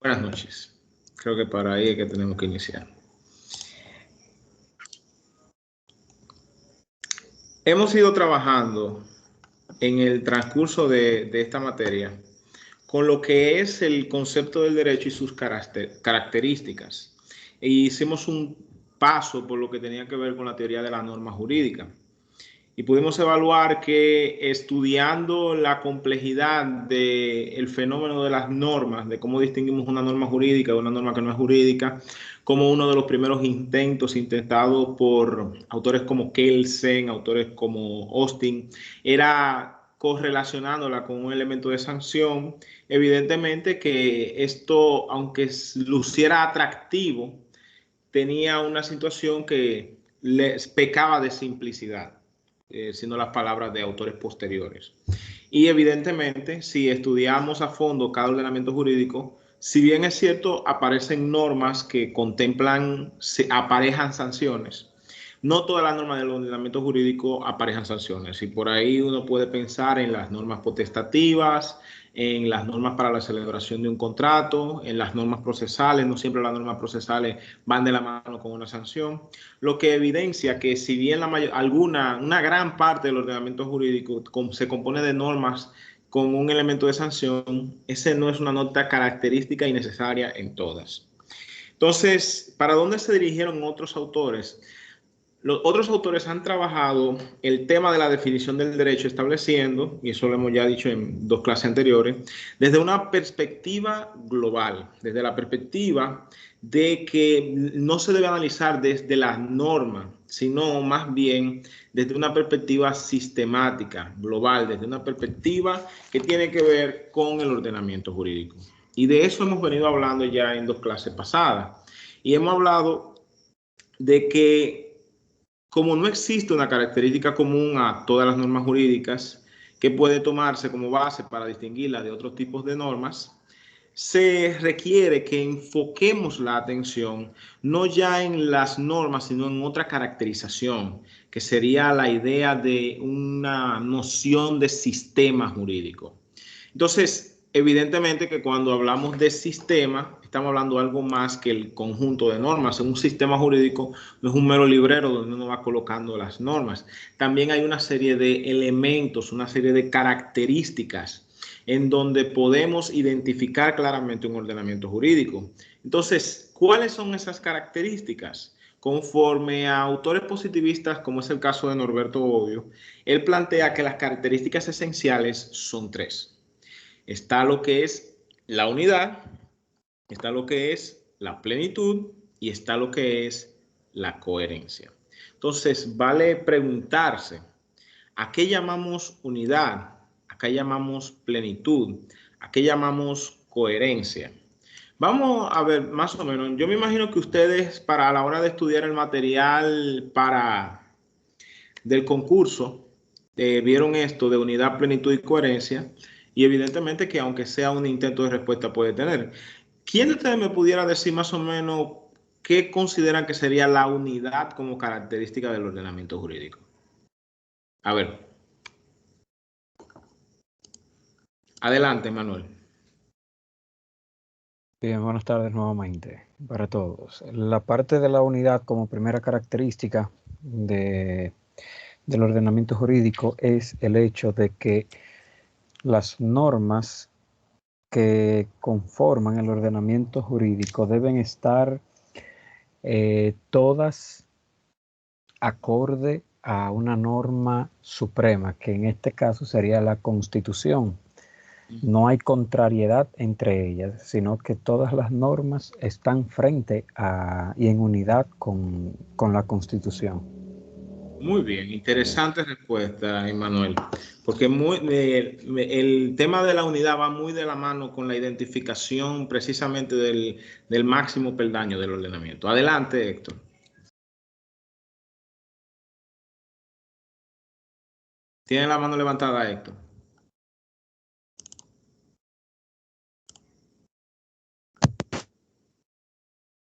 Buenas noches. Creo que para ahí es que tenemos que iniciar. Hemos ido trabajando en el transcurso de esta materia con lo que es el concepto del derecho y sus características. E hicimos un paso por lo que tenía que ver con la teoría de la norma jurídica. Y pudimos evaluar que estudiando la complejidad del fenómeno de las normas, de cómo distinguimos una norma jurídica de una norma que no es jurídica, como uno de los primeros intentos intentados por autores como Kelsen, autores como Austin, era correlacionándola con un elemento de sanción. Evidentemente que esto, aunque luciera atractivo, tenía una situación que les pecaba de simplicidad, siendo las palabras de autores posteriores. Y evidentemente, si estudiamos a fondo cada ordenamiento jurídico, si bien es cierto, aparecen normas que contemplan, se aparejan sanciones. No todas las normas del ordenamiento jurídico aparejan sanciones y por ahí uno puede pensar en las normas potestativas, en las normas para la celebración de un contrato, en las normas procesales. No siempre las normas procesales van de la mano con una sanción, lo que evidencia que si bien una gran parte del ordenamiento jurídico se compone de normas con un elemento de sanción, ese no es una nota característica y necesaria en todas. Entonces, ¿para dónde se dirigieron otros autores? Los otros autores han trabajado el tema de la definición del derecho estableciendo, y eso lo hemos ya dicho en dos clases anteriores, desde una perspectiva global, desde la perspectiva de que no se debe analizar desde las normas, sino más bien desde una perspectiva sistemática, global, desde una perspectiva que tiene que ver con el ordenamiento jurídico. Y de eso hemos venido hablando ya en dos clases pasadas. Y hemos hablado de que como no existe una característica común a todas las normas jurídicas que puede tomarse como base para distinguirla de otros tipos de normas, se requiere que enfoquemos la atención no ya en las normas, sino en otra caracterización, que sería la idea de una noción de sistema jurídico. Entonces, evidentemente que cuando hablamos de sistema, estamos hablando de algo más que el conjunto de normas. Un sistema jurídico no es un mero librero donde uno va colocando las normas. También hay una serie de elementos, una serie de características en donde podemos identificar claramente un ordenamiento jurídico. Entonces, ¿cuáles son esas características? Conforme a autores positivistas, como es el caso de Norberto Bobbio, él plantea que las características esenciales son tres. Está lo que es la unidad, está lo que es la plenitud y está lo que es la coherencia. Entonces, vale preguntarse, ¿a qué llamamos unidad? ¿A qué llamamos plenitud? ¿A qué llamamos coherencia? Vamos a ver, más o menos, yo me imagino que ustedes para la hora de estudiar el material del concurso, vieron esto de unidad, plenitud y coherencia, y evidentemente que aunque sea un intento de respuesta puede tener. ¿Quién de ustedes me pudiera decir más o menos qué consideran que sería la unidad como característica del ordenamiento jurídico? A ver, adelante, Manuel. Bien, buenas tardes nuevamente para todos. La parte de la unidad como primera característica del ordenamiento jurídico es el hecho de que las normas que conforman el ordenamiento jurídico deben estar todas acorde a una norma suprema, que en este caso sería la Constitución. No hay contrariedad entre ellas, sino que todas las normas están frente a y en unidad con la Constitución. Muy bien, interesante respuesta, Emanuel, porque el tema de la unidad va muy de la mano con la identificación precisamente del máximo peldaño del ordenamiento. Adelante, Héctor. Tiene la mano levantada, Héctor.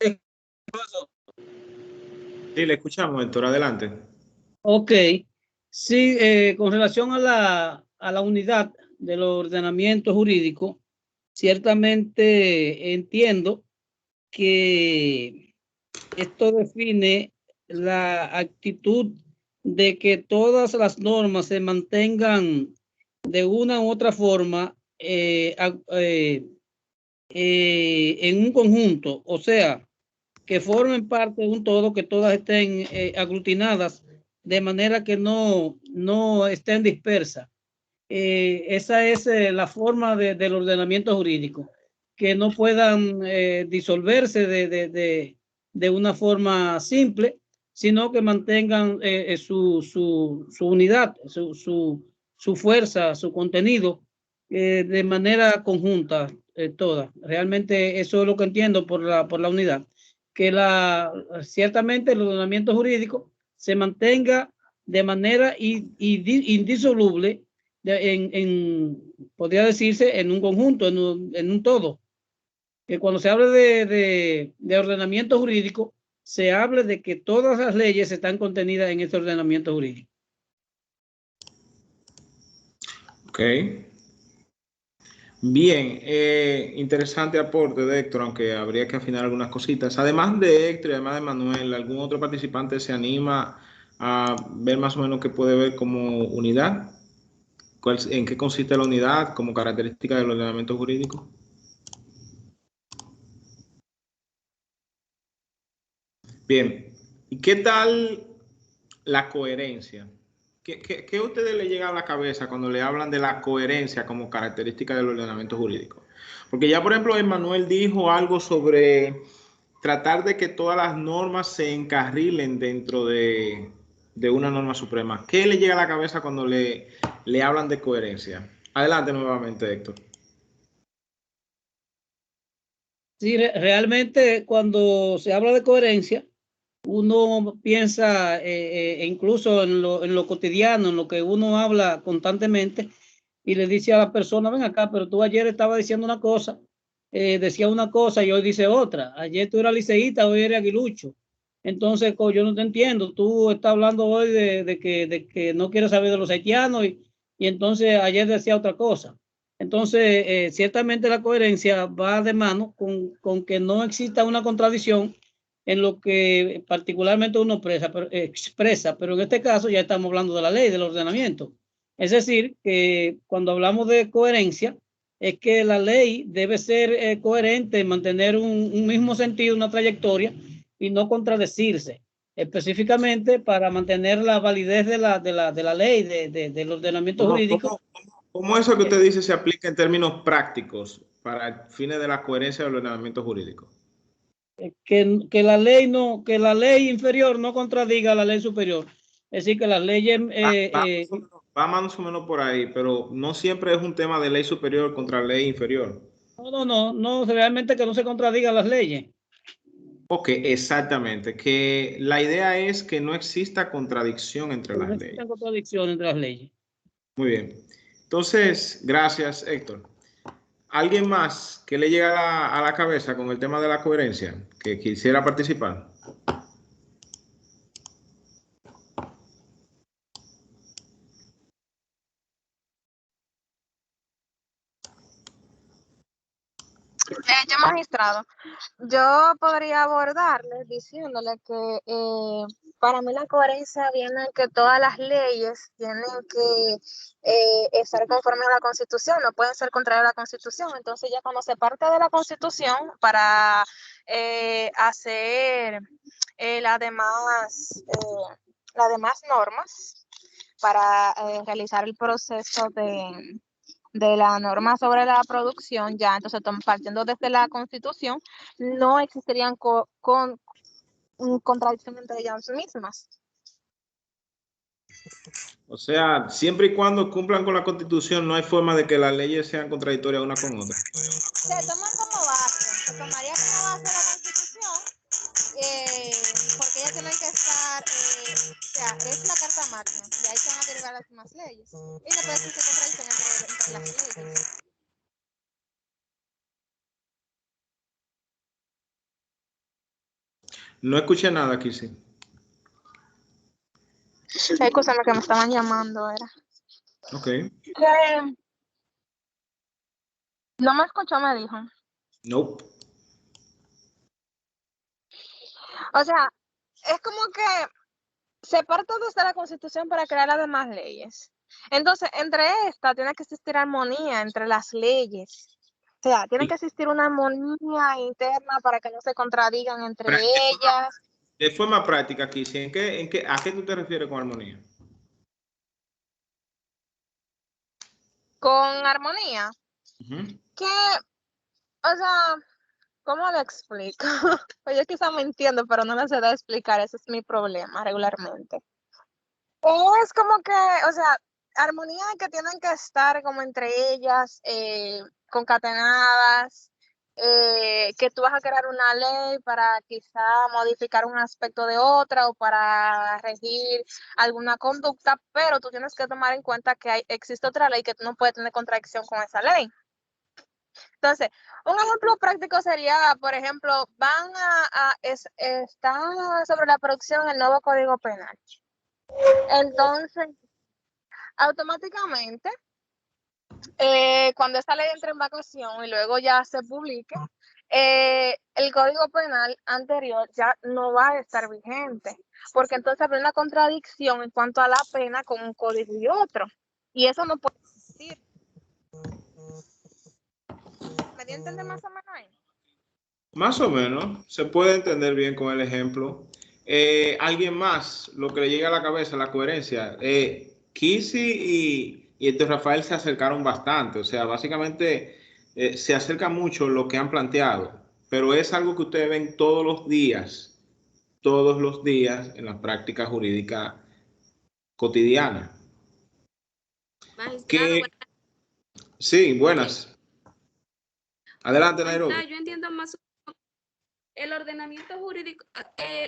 Sí, le escuchamos, Héctor, adelante. Ok, sí, con relación a la unidad del ordenamiento jurídico, ciertamente entiendo que esto define la actitud de que todas las normas se mantengan de una u otra forma en un conjunto, o sea, que formen parte de un todo, que todas estén aglutinadas de manera que no estén dispersas. Esa es la forma del ordenamiento jurídico, que no puedan disolverse de una forma simple, sino que mantengan su unidad, su fuerza, su contenido de manera conjunta, toda. Realmente eso es lo que entiendo por la unidad, que ciertamente el ordenamiento jurídico se mantenga de manera indisoluble podría decirse en un conjunto, en un todo. Que cuando se hable de ordenamiento jurídico, se hable de que todas las leyes están contenidas en ese ordenamiento jurídico. Ok. Bien, interesante aporte de Héctor, aunque habría que afinar algunas cositas. Además de Héctor y además de Manuel, ¿algún otro participante se anima a ver más o menos qué puede ver como unidad? ¿En qué consiste la unidad como característica del ordenamiento jurídico? Bien, ¿y qué tal la coherencia? ¿Qué a ustedes le llega a la cabeza cuando le hablan de la coherencia como característica del ordenamiento jurídico? Porque ya, por ejemplo, Emmanuel dijo algo sobre tratar de que todas las normas se encarrilen dentro de una norma suprema. ¿Qué le llega a la cabeza cuando le hablan de coherencia? Adelante nuevamente, Héctor. Sí, realmente cuando se habla de coherencia, uno piensa incluso en lo cotidiano, en lo que uno habla constantemente y le dice a la persona, ven acá, pero tú ayer estabas diciendo una cosa, decía una cosa y hoy dice otra. Ayer tú eras liceísta, hoy eres aguilucho. Entonces, yo no te entiendo. Tú estás hablando hoy de que no quieres saber de los haitianos y entonces ayer decía otra cosa. Entonces, ciertamente la coherencia va de mano con que no exista una contradicción en lo que particularmente uno expresa, pero en este caso ya estamos hablando de la ley, del ordenamiento. Es decir, que cuando hablamos de coherencia, es que la ley debe ser coherente, mantener un mismo sentido, una trayectoria y no contradecirse, específicamente para mantener la validez de la ley, del ordenamiento jurídico. ¿Cómo eso que usted dice se aplica en términos prácticos para fines de la coherencia del ordenamiento jurídico? Que la ley no, que la ley inferior no contradiga a la ley superior. Es decir, que las leyes va más o menos por ahí, pero no siempre es un tema de ley superior contra ley inferior. no, realmente que no se contradigan las leyes. Ok, exactamente. Que la idea es que no exista contradicción entre las leyes. No existen contradicciones entre las leyes. Muy bien. Entonces, gracias, Héctor. ¿Alguien más que le llega a la cabeza con el tema de la coherencia que quisiera participar? Yo, magistrado, yo podría abordarle diciéndole que para mí la coherencia viene en que todas las leyes tienen que estar conformes a la Constitución, no pueden ser contrarias a la Constitución. Entonces ya cuando se parte de la Constitución para hacer las demás normas, para realizar el proceso de la norma sobre la producción, ya entonces partiendo desde la Constitución, no existirían contradicción entre ellas mismas. O sea, siempre y cuando cumplan con la Constitución, no hay forma de que las leyes sean contradictorias una con otra. Se toman como base, se tomaría como base la Constitución, porque ellas tienen que estar, o sea, es la carta magna, y ahí se van a derivar las demás leyes. Y no puede existir contradicción entre las leyes. No escuché nada aquí, sí. Escúchame que me estaban llamando, era. Ok. No me escuchó, me dijo. Nope. O sea, es como que se parte desde la Constitución para crear las demás leyes. Entonces, entre estas tiene que existir armonía entre las leyes. O sea, tiene que existir una armonía interna para que no se contradigan entre ellas. De forma práctica, Kissy, ¿a qué tú te refieres con armonía? Con armonía. Que, o sea, ¿cómo lo explico? Pues yo quizá me entiendo, pero no lo sé de explicar. Ese es mi problema regularmente. Es como que, o sea, armonía que tienen que estar como entre ellas, concatenadas, que tú vas a crear una ley para quizá modificar un aspecto de otra o para regir alguna conducta, pero tú tienes que tomar en cuenta que existe otra ley que no puede tener contradicción con esa ley. Entonces, un ejemplo práctico sería, por ejemplo, está sobre la producción el nuevo Código Penal. Entonces, automáticamente, cuando esta ley entre en vacación y luego ya se publique, el Código Penal anterior ya no va a estar vigente, porque entonces habrá una contradicción en cuanto a la pena con un código y otro, y eso no puede existir. ¿Me dio a entender más o menos ahí? Más o menos, se puede entender bien con el ejemplo. Alguien más, lo que le llega a la cabeza, la coherencia. Kissy y Rafael se acercaron bastante, o sea, básicamente se acerca mucho lo que han planteado, pero es algo que ustedes ven todos los días en la práctica jurídica cotidiana. Magistrado, Sí, buenas. Adelante, Nairobi. magistrado, yo entiendo más el ordenamiento jurídico,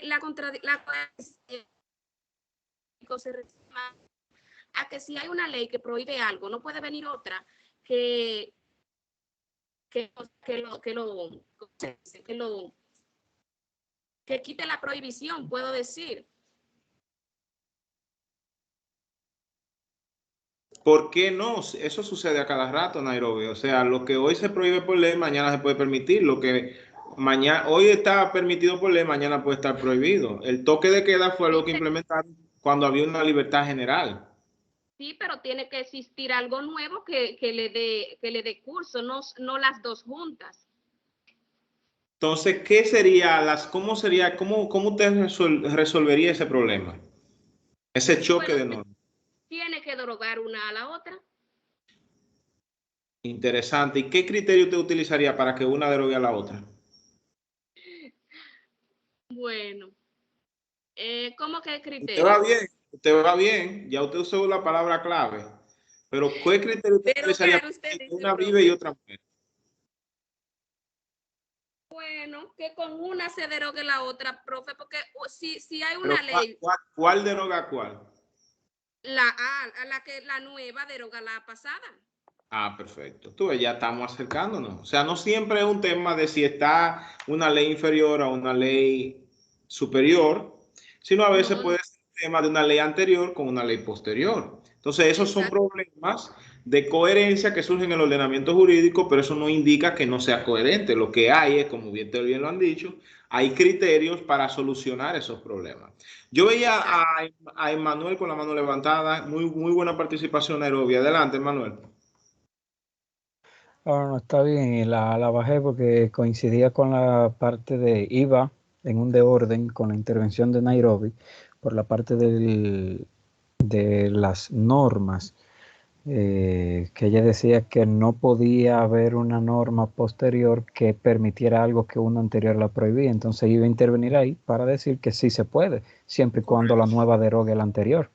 la coherencia se refiere a que si hay una ley que prohíbe algo, no puede venir otra que quite la prohibición, puedo decir. ¿Por qué no? Eso sucede a cada rato, Nairobi. O sea, lo que hoy se prohíbe por ley, mañana se puede permitir. Lo que hoy está permitido por ley, mañana puede estar prohibido. El toque de queda fue lo que implementaron cuando había una libertad general. Sí, pero tiene que existir algo nuevo que le dé curso, no las dos juntas. Entonces, cómo usted resolvería ese problema? Ese choque de normas. Tiene que derogar una a la otra. Interesante. ¿Y qué criterio usted utilizaría para que una derogue a la otra? Bueno, ¿cómo que Usted criterio? va bien, ya usted usó la palabra clave, pero ¿qué criterio usted Pero utilizaría claro, para usted que dice, una vive y profe. otra muere? Bueno, que con una se derogue la otra, profe, porque si hay Pero una ley, ¿cuál deroga cuál? la nueva deroga la pasada. Ah, perfecto. Tú ves, ya estamos acercándonos. O sea, no siempre es un tema de si está una ley inferior a una ley superior, sino a veces No, puede ser un tema de una ley anterior con una ley posterior. Entonces, esos son exacto. problemas de coherencia que surgen en el ordenamiento jurídico, pero eso no indica que no sea coherente. Lo que hay es, como bien lo han dicho, hay criterios para solucionar esos problemas. Yo veía a Emmanuel con la mano levantada. Muy buena participación, Nairobi. Adelante, Emmanuel. No, está bien, y la bajé porque coincidía con la parte de IVA en un de orden con la intervención de Nairobi por la parte de las normas, que ella decía que no podía haber una norma posterior que permitiera algo que una anterior la prohibía. Entonces iba a intervenir ahí para decir que sí se puede, siempre y cuando la nueva derogue la anterior.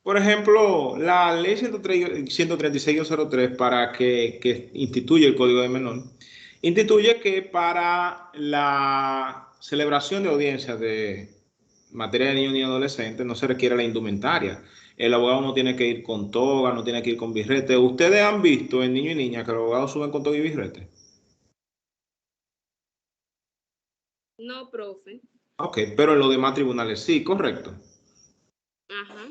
Por ejemplo, la ley 136-03 que instituye el Código de Menor, instituye que para la celebración de audiencias de materia de niños y adolescentes no se requiere la indumentaria. El abogado no tiene que ir con toga, no tiene que ir con birrete. ¿Ustedes han visto en niños y niñas que los abogados suben con toga y birrete? No, profe. Ok, pero en los demás tribunales sí, correcto. Ajá.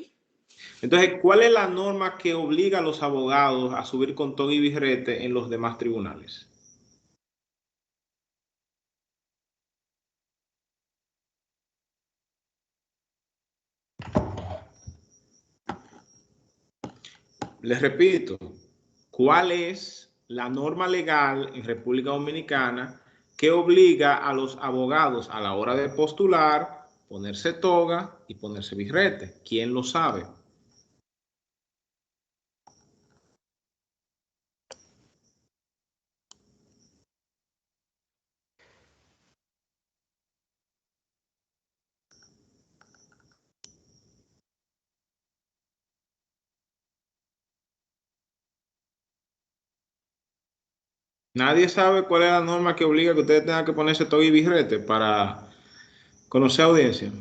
Entonces, ¿cuál es la norma que obliga a los abogados a subir con toga y birrete en los demás tribunales? Les repito, ¿cuál es la norma legal en República Dominicana que obliga a los abogados a la hora de postular ponerse toga y ponerse birrete? ¿Quién lo sabe? Nadie sabe cuál es la norma que obliga a que ustedes tengan que ponerse toga y birrete para conocer audiencia.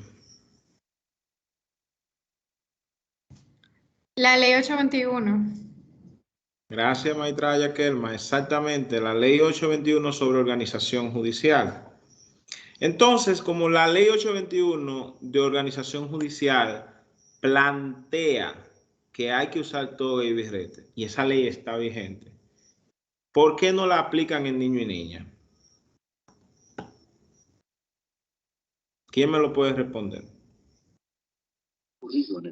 La ley 821. Gracias, maestra Yaquelma. Exactamente, la ley 821 sobre organización judicial. Entonces, como la ley 821 de organización judicial plantea que hay que usar toga y birrete, y esa ley está vigente, ¿por qué no la aplican en niño y niña? ¿Quién me lo puede responder?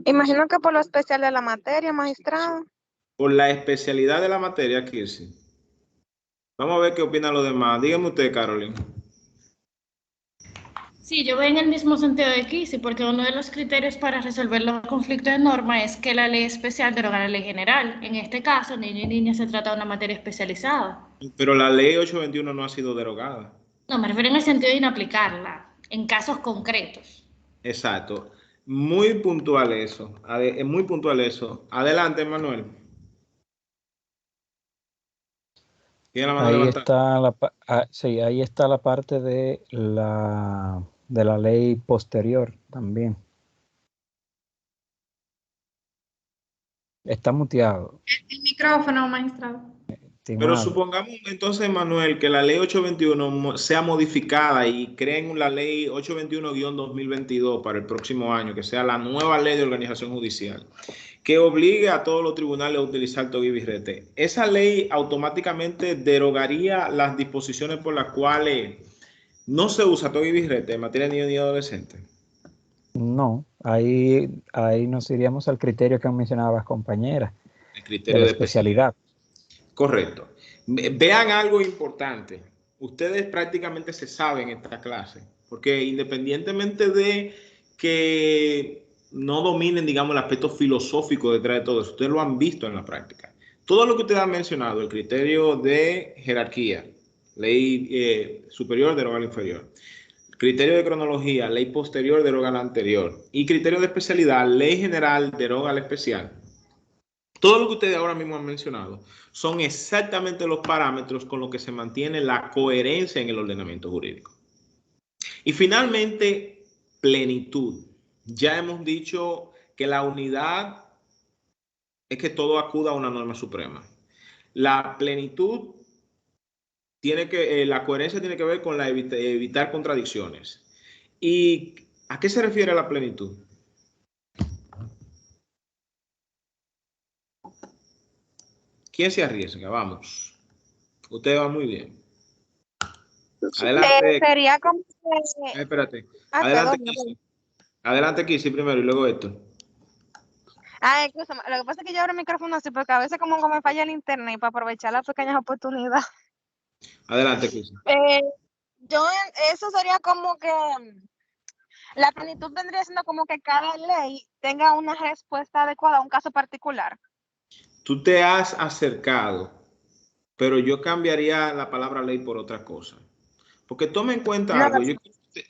Imagino que por lo especial de la materia, magistrado. Por la especialidad de la materia, Kirsi. Vamos a ver qué opinan los demás. Dígame usted, Carolyn. Sí, yo voy en el mismo sentido de Kisi, porque uno de los criterios para resolver los conflictos de norma es que la ley especial deroga la ley general. En este caso, niño y niña se trata de una materia especializada. Pero la ley 821 no ha sido derogada. No, me refiero en el sentido de no aplicarla, en casos concretos. Exacto. Muy puntual eso. Es muy puntual eso. Adelante, Manuel. Tiene la mano Ahí levantada. está sí, ahí está la parte de la ley posterior también. Está muteado. El micrófono, magistrado. Pero Estimado. supongamos entonces, Manuel, que la ley 821 sea modificada y creen la ley 821-2022 para el próximo año, que sea la nueva ley de organización judicial, que obligue a todos los tribunales a utilizar toga y birrete. Esa ley automáticamente derogaría las disposiciones por las cuales no se usa toga y birrete en materia de niños y adolescentes. No, ahí nos iríamos al criterio que mencionabas, compañera, El de criterio la de especialidad. Correcto. Vean algo importante. Ustedes prácticamente se saben esta clase, porque independientemente de que no dominen, digamos, el aspecto filosófico detrás de todo eso, ustedes lo han visto en la práctica. Todo lo que ustedes han mencionado, el criterio de jerarquía, ley superior deroga la inferior, criterio de cronología, ley posterior deroga la anterior, y criterio de especialidad, ley general deroga la especial. Todo lo que ustedes ahora mismo han mencionado son exactamente los parámetros con los que se mantiene la coherencia en el ordenamiento jurídico. Y finalmente, plenitud. Ya hemos dicho que la unidad es que todo acuda a una norma suprema. La plenitud la coherencia tiene que ver con evitar contradicciones. ¿Y a qué se refiere la plenitud? ¿Quién se arriesga? Vamos. Usted va muy bien. Adelante. Sería como Espérate. perdón, Adelante, Kisi. Adelante, Kisi primero y luego esto. Escúchame, lo que pasa es que yo abro el micrófono así porque a veces como que me falla el internet para aprovechar las pequeñas oportunidades. Adelante, Kisi. Eso sería como que la plenitud vendría siendo como que cada ley tenga una respuesta adecuada a un caso particular. Tú te has acercado, pero yo cambiaría la palabra ley por otra cosa. Porque tome en cuenta No, algo.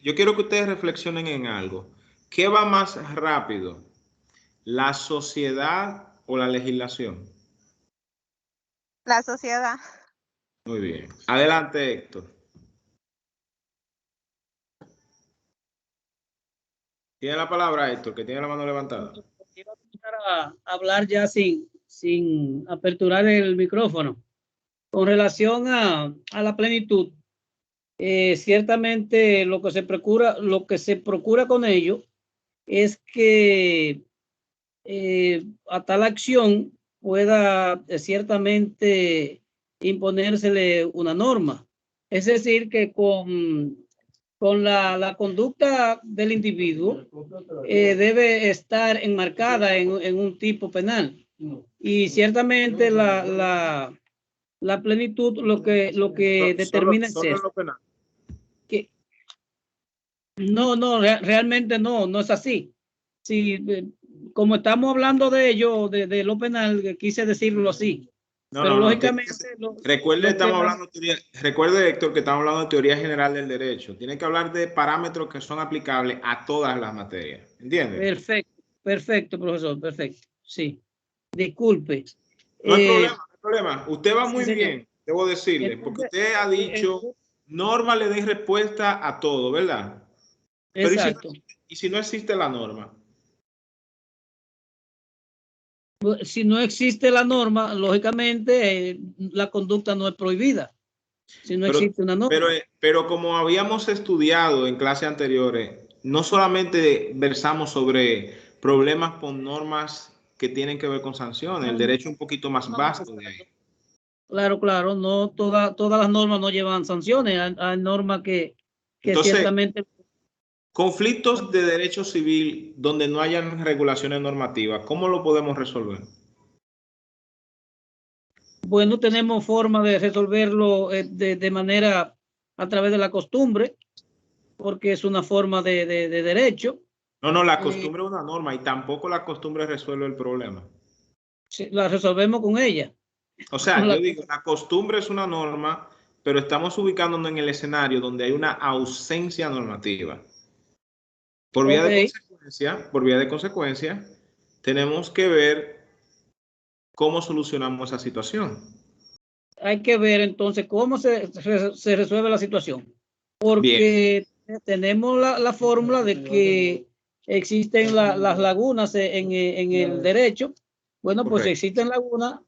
Yo quiero que ustedes reflexionen en algo. ¿Qué va más rápido? ¿La sociedad o la legislación? la sociedad. Muy bien. Adelante, Héctor. Tiene la palabra, Héctor, que tiene la mano levantada. Quiero empezar a hablar ya sin aperturar el micrófono. Con relación a la plenitud, ciertamente lo que se procura con ello es que a tal acción pueda ciertamente imponérsele una norma. Es decir, que con la conducta del individuo debe estar enmarcada en un tipo penal. Y ciertamente la plenitud lo que determina es solo en lo penal. que realmente no es así. Sí, como estamos hablando de ello, de lo penal, quise decirlo así. Pero lógicamente... Recuerde, recuerde, Héctor, que estamos hablando de teoría general del derecho. Tiene que hablar de parámetros que son aplicables a todas las materias. ¿Entiende? Perfecto, profesor, perfecto. Sí. Disculpe. No hay problema, no hay problema. Usted va muy señor. bien, debo decirle, porque usted ha dicho, norma le dé respuesta a todo, ¿verdad? Exacto. Pero ¿y si no existe la norma? Si no existe la norma, lógicamente la conducta no es prohibida. Si no existe una norma. Pero como habíamos estudiado en clases anteriores, no solamente versamos sobre problemas con normas que tienen que ver con sanciones, el derecho es un poquito más vasto de ahí. Claro, no todas las normas no llevan sanciones, hay normas que Entonces, ciertamente... Conflictos de derecho civil donde no hayan regulaciones normativas, ¿cómo lo podemos resolver? Bueno, tenemos forma de resolverlo de manera a través de la costumbre, porque es una forma de derecho. No, la costumbre es una norma y tampoco la costumbre resuelve el problema. La resolvemos con ella. O sea, yo digo, la costumbre es una norma, pero estamos ubicándonos en el escenario donde hay una ausencia normativa. Por vía de consecuencia, tenemos que ver cómo solucionamos esa situación. Hay que ver entonces cómo se resuelve la situación. Porque tenemos la fórmula de que existen las lagunas en el derecho. Bueno, pues si existen lagunas,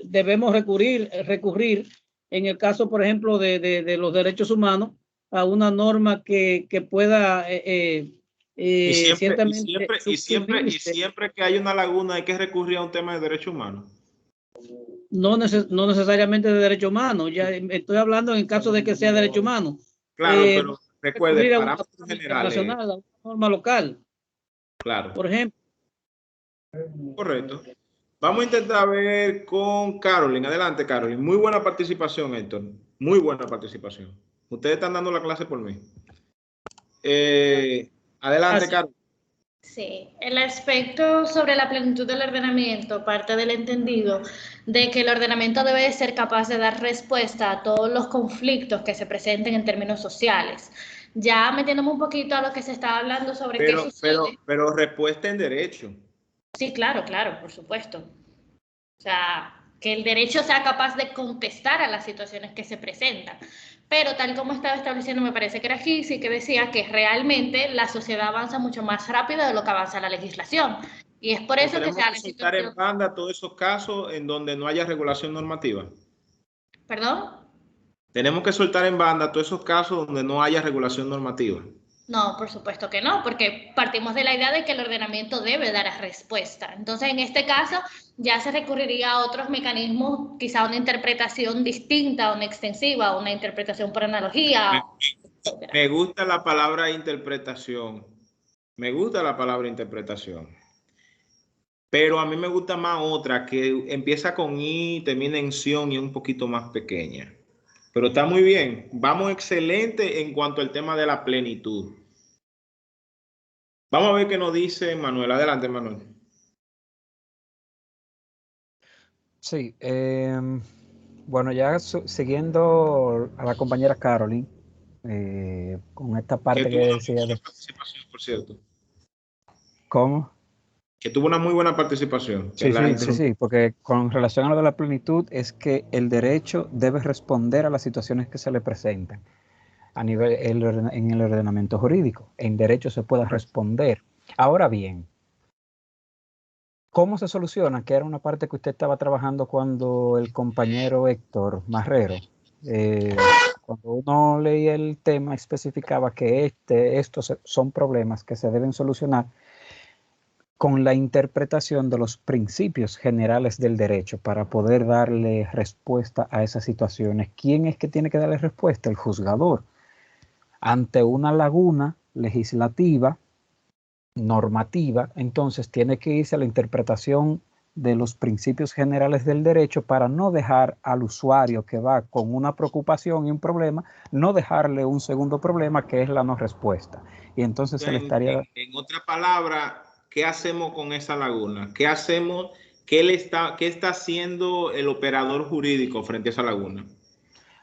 debemos recurrir en el caso, por ejemplo, de los derechos humanos, a una norma que pueda y siempre que hay una laguna hay que recurrir a un tema de derecho humano. No necesariamente de derecho humano, ya estoy hablando en el caso de que sea derecho humano. Claro, pero recuerde, parámetros generales, una norma local. Claro. Por ejemplo. Correcto. Vamos a intentar ver con Carolyn. Adelante, Carolyn. Muy buena participación, Héctor. Muy buena participación. Ustedes están dando la clase por mí. Adelante, Carolyn. Sí, el aspecto sobre la plenitud del ordenamiento parte del entendido de que el ordenamiento debe ser capaz de dar respuesta a todos los conflictos que se presenten en términos sociales. Ya metiéndome un poquito a lo que se estaba hablando sobre qué sucede. Pero respuesta en derecho. Sí, claro, por supuesto. O sea, que el derecho sea capaz de contestar a las situaciones que se presentan. Pero tal como estaba estableciendo, me parece que era Gysi, que decía que realmente la sociedad avanza mucho más rápido de lo que avanza la legislación. Y es por eso que se da la situación. ¿Tenemos que soltar en banda todos esos casos en donde no haya regulación normativa? ¿Perdón? ¿Tenemos que soltar en banda todos esos casos donde no haya regulación normativa? No, por supuesto que no, porque partimos de la idea de que el ordenamiento debe dar respuesta. Entonces, en este caso, ya se recurriría a otros mecanismos, quizá una interpretación distinta, una extensiva, una interpretación por analogía. Me gusta la palabra interpretación. Me gusta la palabra interpretación. Pero a mí me gusta más otra que empieza con I, termina en ción y es un poquito más pequeña. Pero está muy bien. Vamos excelente en cuanto al tema de la plenitud. Vamos a ver qué nos dice Manuel. Adelante, Manuel. Sí. Bueno, ya siguiendo a la compañera Carolyn, con esta parte que decía de participación, por cierto. ¿Cómo? Que tuvo una muy buena participación. Sí, porque con relación a lo de la plenitud es que el derecho debe responder a las situaciones que se le presentan a nivel en el ordenamiento jurídico. En derecho se puede responder. Ahora bien, ¿cómo se soluciona? Que era una parte que usted estaba trabajando cuando el compañero Héctor Marrero, cuando uno leía el tema, especificaba que estos son problemas que se deben solucionar con la interpretación de los principios generales del derecho para poder darle respuesta a esas situaciones. ¿Quién es que tiene que darle respuesta? El juzgador. Ante una laguna legislativa, normativa, entonces tiene que irse a la interpretación de los principios generales del derecho para no dejar al usuario que va con una preocupación y un problema, no dejarle un segundo problema que es la no respuesta. Y entonces se le estaría... En otra palabra, ¿qué hacemos con esa laguna? ¿Qué hacemos? ¿Qué está haciendo el operador jurídico frente a esa laguna?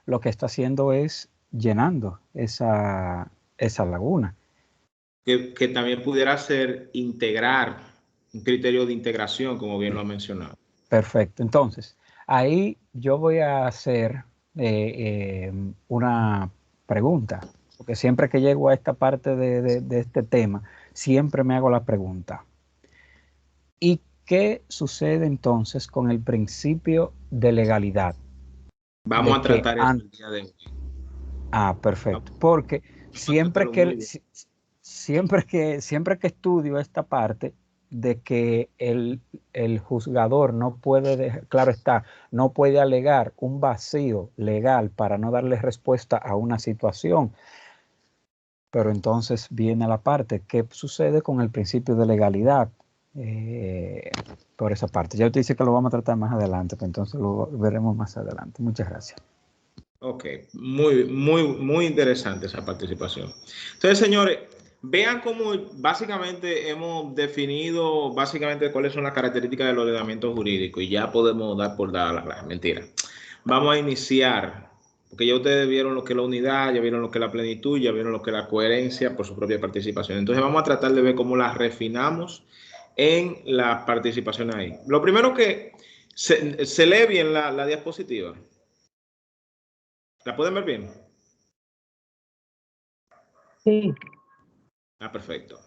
Lo que está haciendo es llenando esa laguna. Que también pudiera ser integrar, un criterio de integración, como bien lo ha mencionado. Perfecto. Entonces, ahí yo voy a hacer una pregunta, porque siempre que llego a esta parte de este tema, siempre me hago la pregunta. ¿Y qué sucede entonces con el principio de legalidad? Vamos a tratar eso el día de hoy. Ah, perfecto. Porque siempre que estudio esta parte de que el juzgador no puede, claro está, no puede alegar un vacío legal para no darle respuesta a una situación. Pero entonces viene la parte, ¿qué sucede con el principio de legalidad? Por esa parte. Ya usted dice que lo vamos a tratar más adelante, pues entonces lo veremos más adelante. Muchas gracias. Ok, muy interesante esa participación. Entonces, señores, vean cómo básicamente hemos definido cuáles son las características del ordenamiento jurídico y ya podemos dar por dadas las mentiras. Vamos a iniciar, porque ya ustedes vieron lo que es la unidad, ya vieron lo que es la plenitud, ya vieron lo que es la coherencia por su propia participación. Entonces, vamos a tratar de ver cómo las refinamos en la participación ahí. Lo primero que se lee bien la diapositiva. ¿La pueden ver bien? Sí. Ah, perfecto.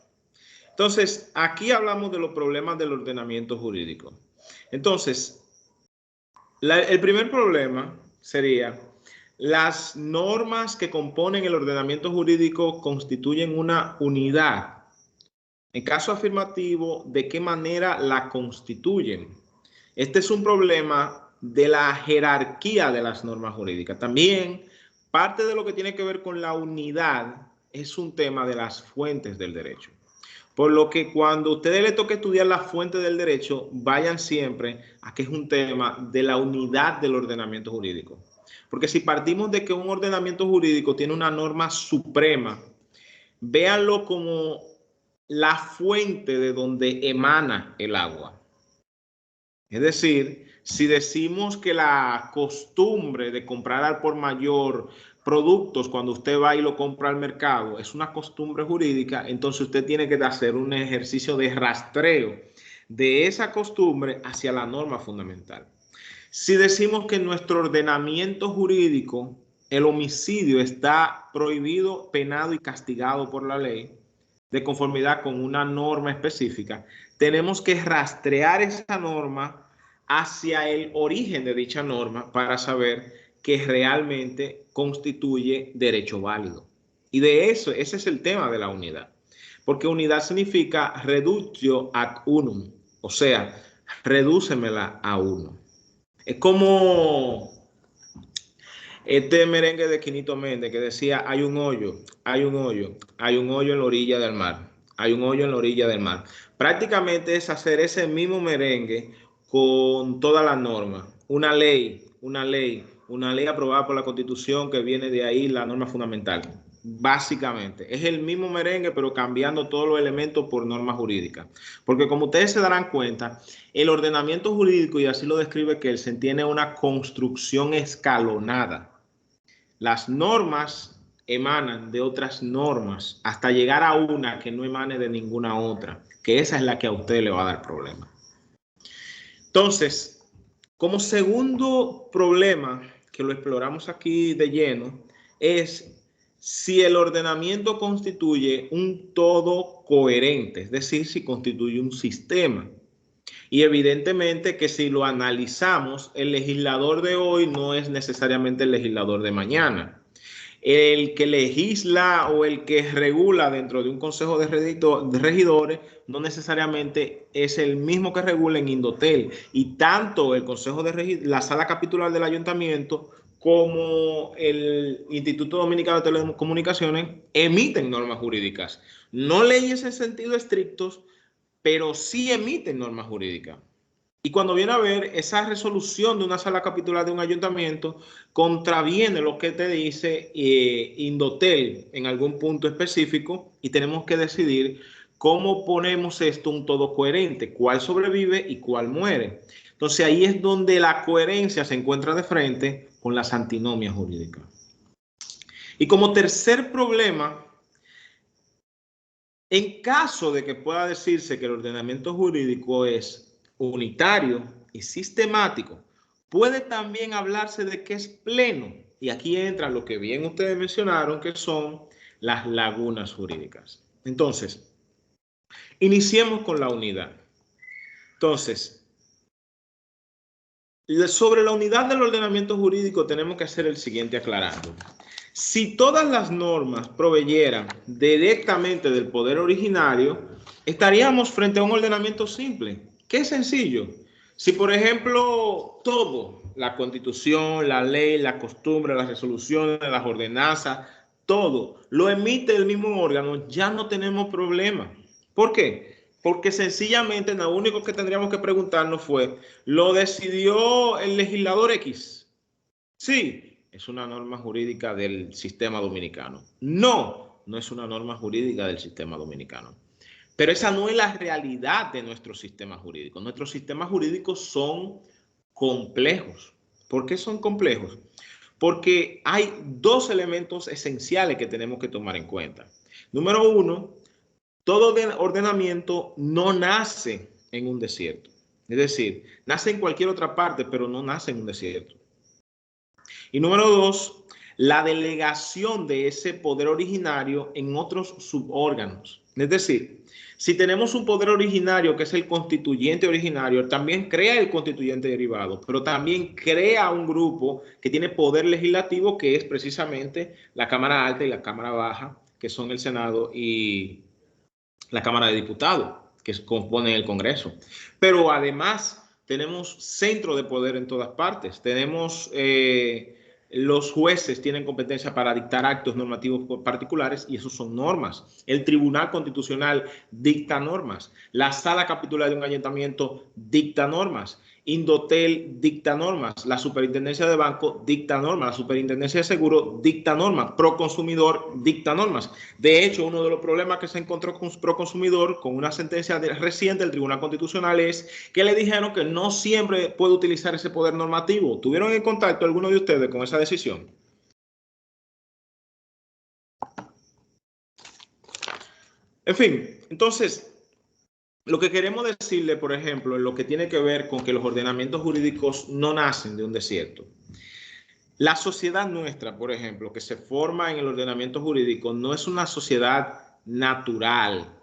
Entonces, aquí hablamos de los problemas del ordenamiento jurídico. Entonces, el primer problema sería, las normas que componen el ordenamiento jurídico constituyen una unidad. En caso afirmativo, ¿de qué manera la constituyen? Este es un problema de la jerarquía de las normas jurídicas. También parte de lo que tiene que ver con la unidad es un tema de las fuentes del derecho. Por lo que cuando a ustedes les toque estudiar las fuentes del derecho, vayan siempre a que es un tema de la unidad del ordenamiento jurídico. Porque si partimos de que un ordenamiento jurídico tiene una norma suprema, véanlo como la fuente de donde emana el agua. Es decir, si decimos que la costumbre de comprar al por mayor productos cuando usted va y lo compra al mercado es una costumbre jurídica, entonces usted tiene que hacer un ejercicio de rastreo de esa costumbre hacia la norma fundamental. Si decimos que en nuestro ordenamiento jurídico el homicidio está prohibido, penado y castigado por la ley, de conformidad con una norma específica, tenemos que rastrear esa norma hacia el origen de dicha norma para saber que realmente constituye derecho válido. Y de eso, ese es el tema de la unidad. Porque unidad significa reductio ad unum, o sea, redúcemela a uno. Es como este merengue de Quinito Méndez que decía, hay un hoyo, hay un hoyo, hay un hoyo en la orilla del mar, hay un hoyo en la orilla del mar. Prácticamente es hacer ese mismo merengue con todas las normas. Una ley aprobada por la Constitución que viene de ahí, la norma fundamental. Básicamente, es el mismo merengue, pero cambiando todos los elementos por norma jurídica. Porque como ustedes se darán cuenta, el ordenamiento jurídico, y así lo describe Kelsen, tiene una construcción escalonada. Las normas emanan de otras normas hasta llegar a una que no emane de ninguna otra, que esa es la que a usted le va a dar problema. Entonces, como segundo problema, que lo exploramos aquí de lleno, es si el ordenamiento constituye un todo coherente, es decir, si constituye un sistema. Y evidentemente que si lo analizamos, el legislador de hoy no es necesariamente el legislador de mañana. El que legisla o el que regula dentro de un consejo de regidores no necesariamente es el mismo que regula en Indotel. Y tanto el consejo de regidores, la sala capitular del ayuntamiento, como el Instituto Dominicano de Telecomunicaciones emiten normas jurídicas. No leyes en sentido estrictos, pero sí emiten normas jurídicas. Y cuando viene a ver, esa resolución de una sala capitular de un ayuntamiento contraviene lo que te dice Indotel en algún punto específico, y tenemos que decidir cómo ponemos esto un todo coherente, cuál sobrevive y cuál muere. Entonces ahí es donde la coherencia se encuentra de frente con las antinomias jurídicas. Y como tercer problema, en caso de que pueda decirse que el ordenamiento jurídico es unitario y sistemático, puede también hablarse de que es pleno. Y aquí entra lo que bien ustedes mencionaron, que son las lagunas jurídicas. Entonces, iniciemos con la unidad. Entonces, sobre la unidad del ordenamiento jurídico tenemos que hacer el siguiente aclarando. Si todas las normas proveyeran directamente del poder originario, estaríamos frente a un ordenamiento simple. Qué sencillo. Si, por ejemplo, todo, la Constitución, la ley, la costumbre, las resoluciones, las ordenanzas, todo lo emite el mismo órgano, ya no tenemos problema. ¿Por qué? Porque sencillamente lo único que tendríamos que preguntarnos fue, ¿lo decidió el legislador X? Sí, es una norma jurídica del sistema dominicano. No, no es una norma jurídica del sistema dominicano. Pero esa no es la realidad de nuestro sistema jurídico. Nuestros sistemas jurídicos son complejos. ¿Por qué son complejos? Porque hay dos elementos esenciales que tenemos que tomar en cuenta. Número uno, todo ordenamiento no nace en un desierto. Es decir, nace en cualquier otra parte, pero no nace en un desierto. Y número dos, la delegación de ese poder originario en otros subórganos. Es decir, si tenemos un poder originario que es el constituyente originario, también crea el constituyente derivado, pero también crea un grupo que tiene poder legislativo, que es precisamente la Cámara Alta y la Cámara Baja, que son el Senado y la Cámara de Diputados, que componen el Congreso. Pero además tenemos centro de poder en todas partes. Tenemos los jueces tienen competencia para dictar actos normativos particulares y esos son normas. El Tribunal Constitucional dicta normas. La Sala Capitular de un ayuntamiento dicta normas. Indotel dicta normas. La Superintendencia de Banco dicta normas. La Superintendencia de Seguro dicta normas. Proconsumidor dicta normas. De hecho, uno de los problemas que se encontró con Proconsumidor con una sentencia reciente del Tribunal Constitucional es que le dijeron que no siempre puede utilizar ese poder normativo. ¿Tuvieron en contacto alguno de ustedes con esa decisión? En fin, entonces, lo que queremos decirle, por ejemplo, en lo que tiene que ver con que los ordenamientos jurídicos no nacen de un desierto. La sociedad nuestra, por ejemplo, que se forma en el ordenamiento jurídico, no es una sociedad natural,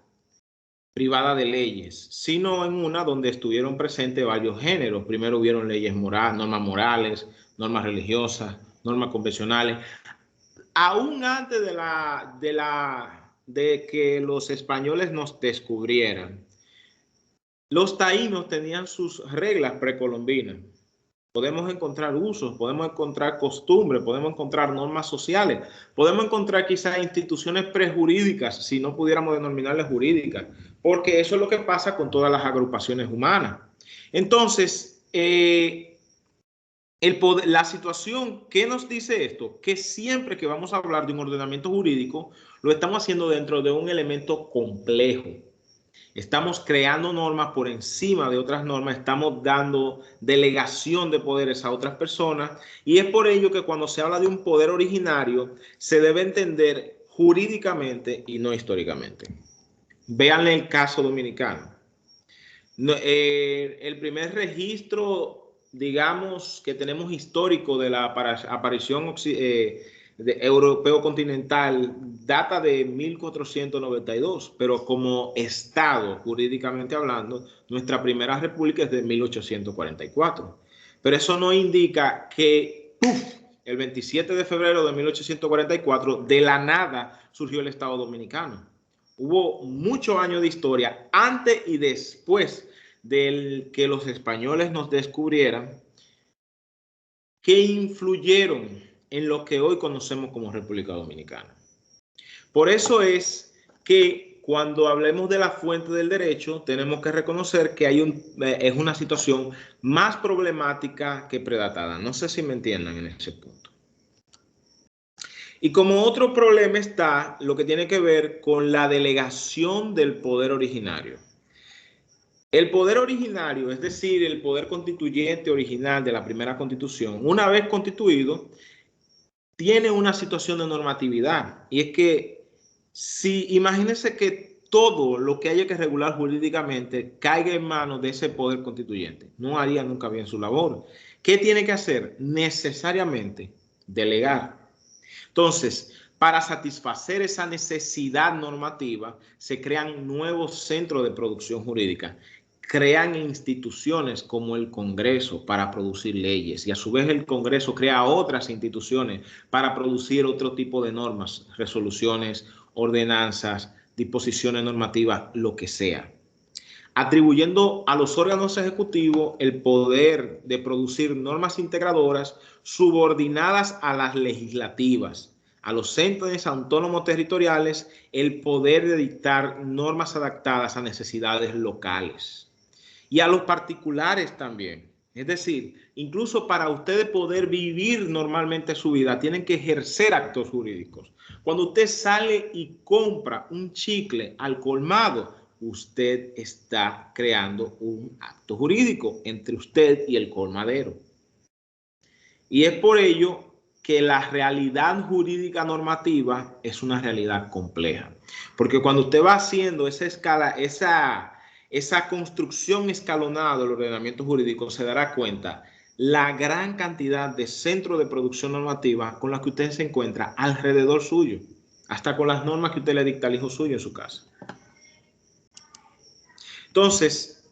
privada de leyes, sino en una donde estuvieron presentes varios géneros. Primero hubieron leyes morales, normas morales, normas religiosas, normas convencionales. Aún antes de que los españoles nos descubrieran, los taínos tenían sus reglas precolombinas. Podemos encontrar usos, podemos encontrar costumbres, podemos encontrar normas sociales, podemos encontrar quizás instituciones prejurídicas, si no pudiéramos denominarlas jurídicas, porque eso es lo que pasa con todas las agrupaciones humanas. Entonces, la situación, ¿qué nos dice esto? Que siempre que vamos a hablar de un ordenamiento jurídico, lo estamos haciendo dentro de un elemento complejo. Estamos creando normas por encima de otras normas, estamos dando delegación de poderes a otras personas, y es por ello que cuando se habla de un poder originario se debe entender jurídicamente y no históricamente. Vean el caso dominicano. El primer registro, digamos, que tenemos histórico de la aparición europeo continental data de 1492, pero como Estado, jurídicamente hablando, nuestra primera república es de 1844. Pero eso no indica que el 27 de febrero de 1844, de la nada surgió el Estado Dominicano. Hubo muchos años de historia antes y después de que los españoles nos descubrieran, que influyeron en lo que hoy conocemos como República Dominicana. Por eso es que cuando hablemos de la fuente del derecho, tenemos que reconocer que es una situación más problemática que predatada. No sé si me entiendan en ese punto. Y como otro problema está lo que tiene que ver con la delegación del poder originario. El poder originario, es decir, el poder constituyente original de la primera constitución, una vez constituido, tiene una situación de normatividad. Y es que, si imagínense que todo lo que haya que regular jurídicamente caiga en manos de ese poder constituyente, no haría nunca bien su labor. ¿Qué tiene que hacer? Necesariamente delegar. Entonces, para satisfacer esa necesidad normativa, se crean nuevos centros de producción jurídica, crean instituciones como el Congreso para producir leyes y a su vez el Congreso crea otras instituciones para producir otro tipo de normas, resoluciones, ordenanzas, disposiciones normativas, lo que sea, atribuyendo a los órganos ejecutivos el poder de producir normas integradoras subordinadas a las legislativas, a los entes autónomos territoriales el poder de dictar normas adaptadas a necesidades locales y a los particulares también. Es decir, incluso para ustedes poder vivir normalmente su vida, tienen que ejercer actos jurídicos. Cuando usted sale y compra un chicle al colmado, usted está creando un acto jurídico entre usted y el colmadero. Y es por ello que la realidad jurídica normativa es una realidad compleja. Porque cuando usted va haciendo esa escala, esa construcción escalonada del ordenamiento jurídico, se dará cuenta la gran cantidad de centros de producción normativa con las que usted se encuentra alrededor suyo, hasta con las normas que usted le dicta al hijo suyo en su casa. Entonces,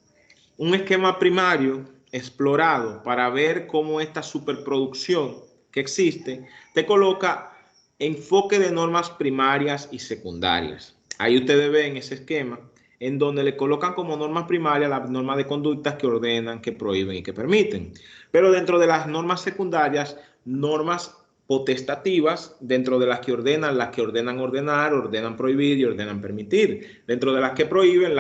un esquema primario explorado para ver cómo esta superproducción que existe te coloca enfoque de normas primarias y secundarias. Ahí ustedes ven ese esquema en donde le colocan como normas primarias las normas de conductas que ordenan, que prohíben y que permiten. Pero dentro de las normas secundarias, normas potestativas, dentro de las que ordenan ordenar, ordenan prohibir y ordenan permitir. Dentro de las que prohíben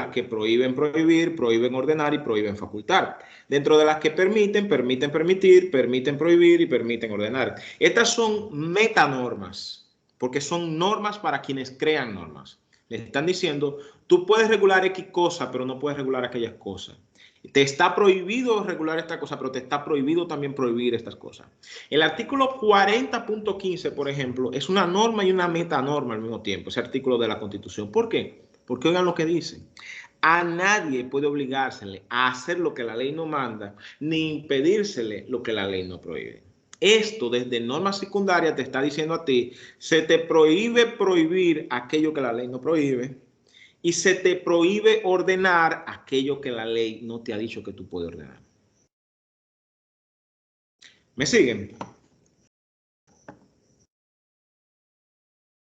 prohibir, prohíben ordenar y prohíben facultar. Dentro de las que permiten permitir, permiten prohibir y permiten ordenar. Estas son metanormas, porque son normas para quienes crean normas. Le están diciendo, tú puedes regular X cosa, pero no puedes regular aquellas cosas. Te está prohibido regular esta cosa, pero te está prohibido también prohibir estas cosas. El artículo 40.15, por ejemplo, es una norma y una metanorma al mismo tiempo, ese artículo de la Constitución. ¿Por qué? Porque oigan lo que dice. A nadie puede obligársele a hacer lo que la ley no manda, ni impedírsele lo que la ley no prohíbe. Esto desde norma secundaria te está diciendo a ti, se te prohíbe prohibir aquello que la ley no prohíbe y se te prohíbe ordenar aquello que la ley no te ha dicho que tú puedes ordenar. ¿Me siguen?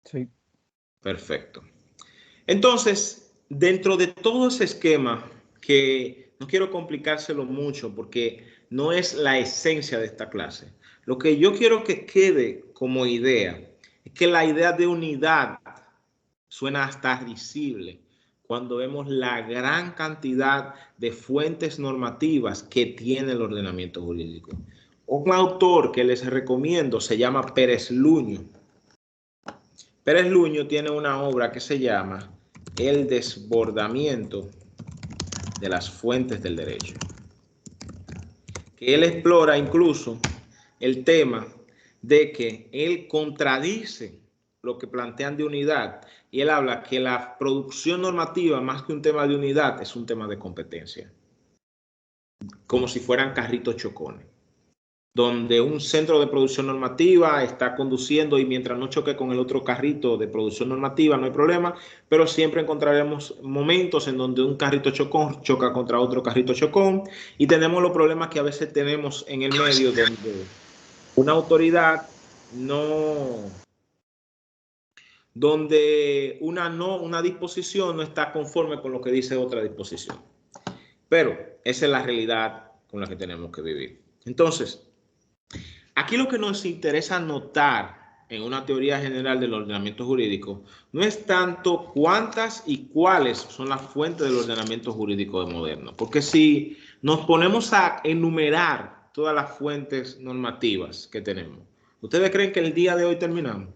Sí. Perfecto. Entonces, dentro de todo ese esquema, que no quiero complicárselo mucho porque no es la esencia de esta clase, lo que yo quiero que quede como idea es que la idea de unidad suena hasta risible cuando vemos la gran cantidad de fuentes normativas que tiene el ordenamiento jurídico. Un autor que les recomiendo se llama Pérez Luño. Pérez Luño tiene una obra que se llama El desbordamiento de las fuentes del derecho, que él explora incluso el tema de que él contradice lo que plantean de unidad y él habla que la producción normativa, más que un tema de unidad, es un tema de competencia, como si fueran carritos chocones, donde un centro de producción normativa está conduciendo y mientras no choque con el otro carrito de producción normativa no hay problema, pero siempre encontraremos momentos en donde un carrito chocón choca contra otro carrito chocón y tenemos los problemas que a veces tenemos en el medio donde una autoridad no, donde una disposición no está conforme con lo que dice otra disposición. Pero esa es la realidad con la que tenemos que vivir. Entonces, aquí lo que nos interesa notar en una teoría general del ordenamiento jurídico no es tanto cuántas y cuáles son las fuentes del ordenamiento jurídico de moderno, porque si nos ponemos a enumerar todas las fuentes normativas que tenemos, ¿ustedes creen que el día de hoy terminamos?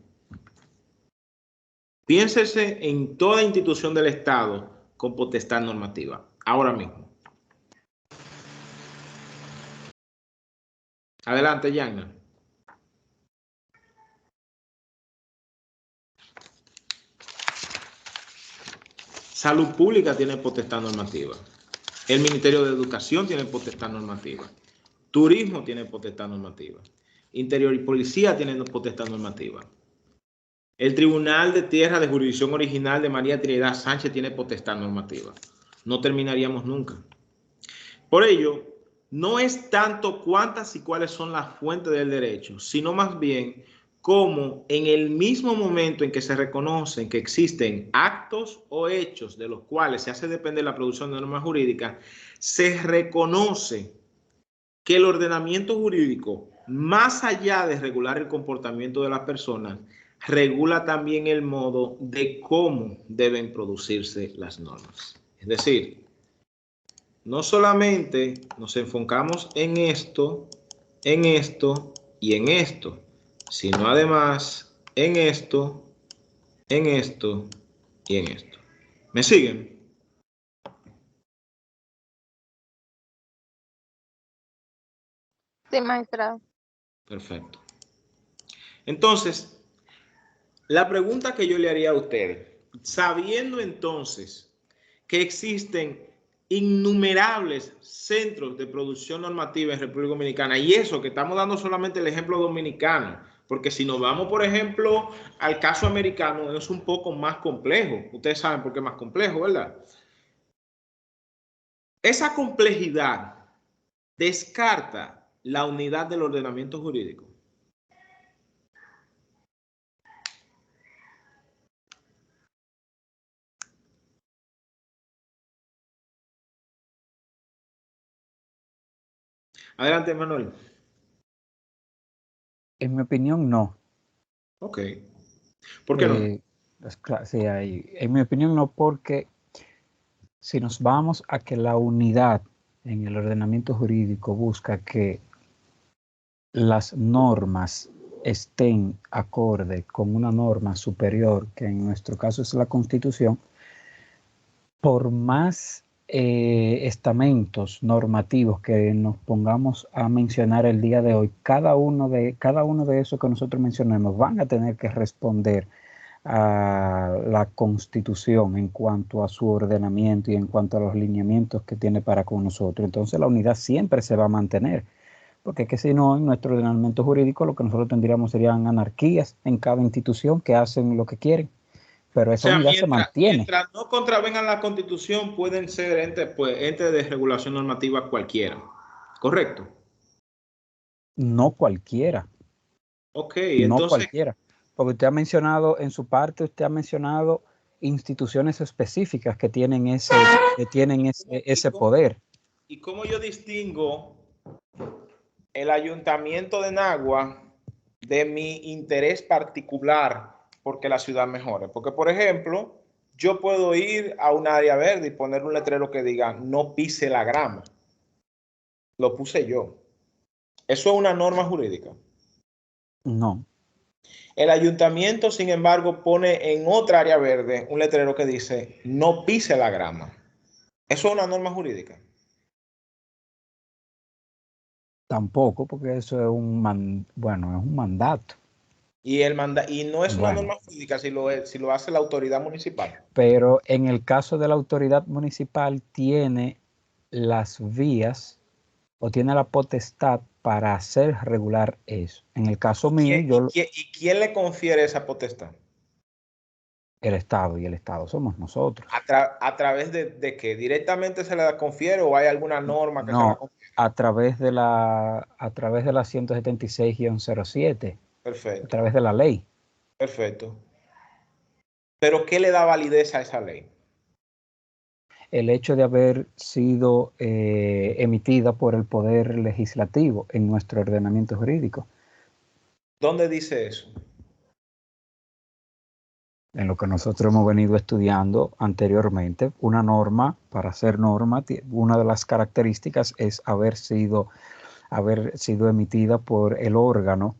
Piénsese en toda institución del Estado con potestad normativa, ahora mismo. Adelante, Yana. Salud Pública tiene potestad normativa. El Ministerio de Educación tiene potestad normativa. Turismo tiene potestad normativa. Interior y Policía tienen potestad normativa. El Tribunal de Tierra de Jurisdicción Original de María Trinidad Sánchez tiene potestad normativa. No terminaríamos nunca. Por ello, no es tanto cuántas y cuáles son las fuentes del derecho, sino más bien cómo en el mismo momento en que se reconocen que existen actos o hechos de los cuales se hace depender la producción de normas jurídicas, se reconoce que el ordenamiento jurídico, más allá de regular el comportamiento de las personas, regula también el modo de cómo deben producirse las normas. Es decir, no solamente nos enfocamos en esto y en esto, sino además en esto y en esto. ¿Me siguen? Sí, magistrado. Perfecto. Entonces, la pregunta que yo le haría a ustedes, sabiendo entonces que existen innumerables centros de producción normativa en República Dominicana, y eso que estamos dando solamente el ejemplo dominicano, porque si nos vamos, por ejemplo, al caso americano, es un poco más complejo. Ustedes saben por qué es más complejo, ¿verdad? Esa complejidad descarta la unidad del ordenamiento jurídico. Adelante, Manuel. En mi opinión, no. Ok. ¿Por qué no? Sí, en mi opinión, no, porque si nos vamos a que la unidad en el ordenamiento jurídico busca que las normas estén acorde con una norma superior, que en nuestro caso es la Constitución, por más estamentos normativos que nos pongamos a mencionar el día de hoy, cada uno de esos que nosotros mencionemos van a tener que responder a la Constitución en cuanto a su ordenamiento y en cuanto a los lineamientos que tiene para con nosotros. Entonces la unidad siempre se va a mantener, porque es que si no, en nuestro ordenamiento jurídico lo que nosotros tendríamos serían anarquías en cada institución que hacen lo que quieren, pero esa unidad se mantiene. Mientras no contravengan la Constitución, pueden ser entes de regulación normativa cualquiera, ¿correcto? No cualquiera. Ok, no entonces... cualquiera. Porque usted ha mencionado, en su parte, usted ha mencionado instituciones específicas que tienen ese poder. ¿Y cómo yo distingo el ayuntamiento de Nagua de mi interés particular porque la ciudad mejore? Porque, por ejemplo, yo puedo ir a un área verde y poner un letrero que diga no pise la grama. Lo puse yo. ¿Eso es una norma jurídica? No. El ayuntamiento, sin embargo, pone en otra área verde un letrero que dice no pise la grama. ¿Eso es una norma jurídica? Tampoco, porque eso es un mandato. Y no es una norma jurídica si lo hace la autoridad municipal. Pero en el caso de la autoridad municipal tiene las vías o tiene la potestad para hacer regular eso. En el caso mío, ¿Y quién le confiere esa potestad? El Estado, y el Estado somos nosotros. ¿A través de qué? ¿Directamente se le confiere o hay alguna norma que se la No, confiere? a través de la 176-07, a Perfecto, través de la ley. perfecto. Pero ¿qué le da validez a esa ley? El hecho de haber sido emitida por el Poder Legislativo en nuestro ordenamiento jurídico. ¿Dónde dice eso? En lo que nosotros hemos venido estudiando anteriormente, una norma, para ser norma, una de las características es haber sido emitida por el órgano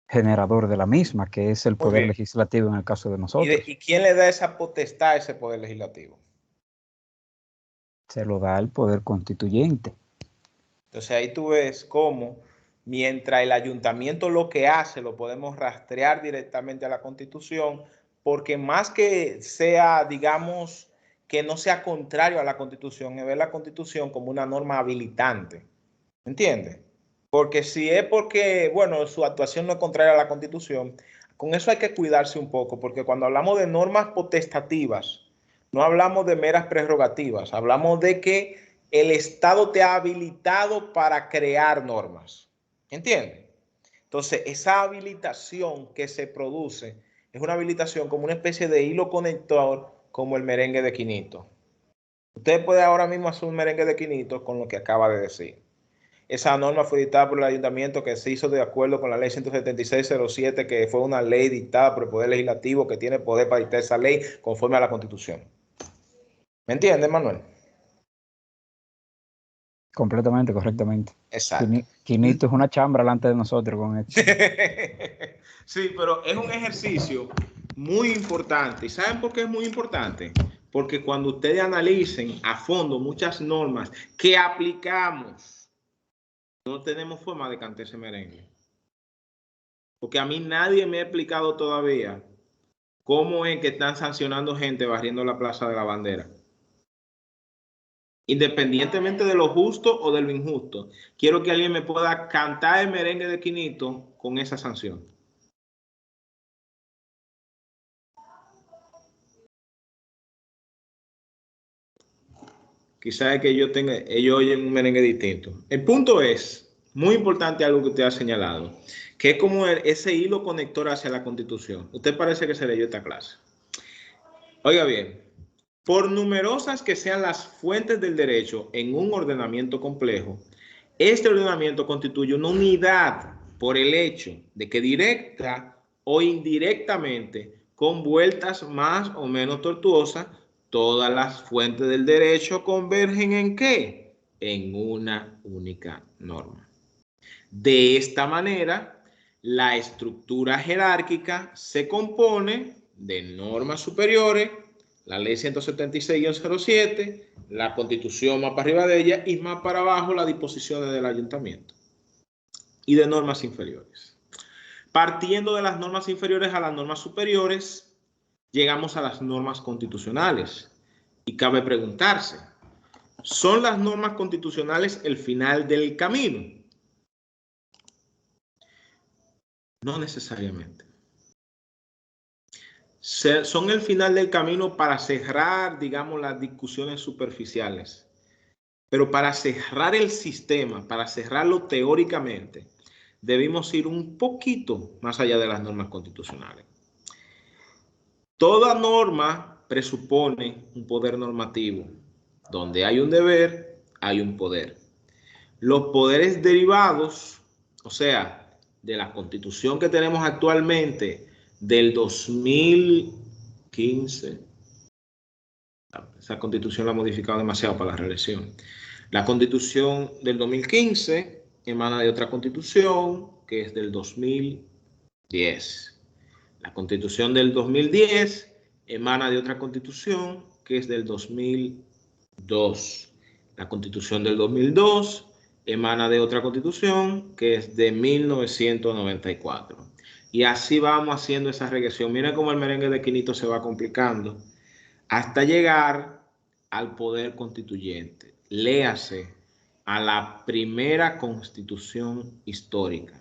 generador de la misma, que es el Muy Poder bien. Legislativo en el caso de nosotros. ¿Y quién le da esa potestad a ese Poder Legislativo? Se lo da el Poder Constituyente. Entonces ahí tú ves cómo, mientras el ayuntamiento lo que hace, lo podemos rastrear directamente a la Constitución, porque más que sea, digamos, que no sea contrario a la Constitución, es ver la Constitución como una norma habilitante. ¿Entiendes? Porque si es porque, bueno, su actuación no es contraria a la Constitución, con eso hay que cuidarse un poco, porque cuando hablamos de normas potestativas, no hablamos de meras prerrogativas, hablamos de que el Estado te ha habilitado para crear normas. ¿Entiendes? Entonces, esa habilitación que se produce es una habilitación como una especie de hilo conector, como el merengue de Quinito. Usted puede ahora mismo hacer un merengue de Quinito con lo que acaba de decir. Esa norma fue dictada por el ayuntamiento, que se hizo de acuerdo con la ley 176-07, que fue una ley dictada por el Poder Legislativo, que tiene poder para dictar esa ley conforme a la Constitución. ¿Me entiendes, Manuel? Completamente, correctamente. Exacto. Quinito es una chambra delante de nosotros con esto. Sí, pero es un ejercicio muy importante. ¿Y saben por qué es muy importante? Porque cuando ustedes analicen a fondo muchas normas que aplicamos, no tenemos forma de cantar ese merengue. Porque a mí nadie me ha explicado todavía cómo es que están sancionando gente barriendo la Plaza de la Bandera. Independientemente de lo justo o de lo injusto, quiero que alguien me pueda cantar el merengue de Quinito con esa sanción. Quizás es que ellos oyen un merengue distinto. El punto es, muy importante algo que usted ha señalado, que es como ese hilo conector hacia la Constitución. Usted parece que se leyó esta clase. Oiga bien, por numerosas que sean las fuentes del derecho en un ordenamiento complejo, este ordenamiento constituye una unidad por el hecho de que directa o indirectamente, con vueltas más o menos tortuosas, todas las fuentes del derecho convergen ¿en qué? En una única norma. De esta manera, la estructura jerárquica se compone de normas superiores, la ley 176-07, la Constitución más para arriba de ella y más para abajo las disposiciones del ayuntamiento, y de normas inferiores. Partiendo de las normas inferiores a las normas superiores, llegamos a las normas constitucionales. Y cabe preguntarse, ¿son las normas constitucionales el final del camino? No necesariamente. Son el final del camino para cerrar, digamos, las discusiones superficiales. Pero para cerrar el sistema, para cerrarlo teóricamente, debemos ir un poquito más allá de las normas constitucionales. Toda norma presupone un poder normativo. Donde hay un deber, hay un poder. Los poderes derivados, o sea, de la Constitución que tenemos actualmente del 2015, esa Constitución la ha modificado demasiado para la reelección. La Constitución del 2015 emana de otra Constitución que es del 2010. La Constitución del 2010 emana de otra Constitución que es del 2002. La Constitución del 2002 emana de otra Constitución que es de 1994. Y así vamos haciendo esa regresión. Miren cómo el merengue de Quinito se va complicando hasta llegar al poder constituyente. Léase a la primera constitución histórica.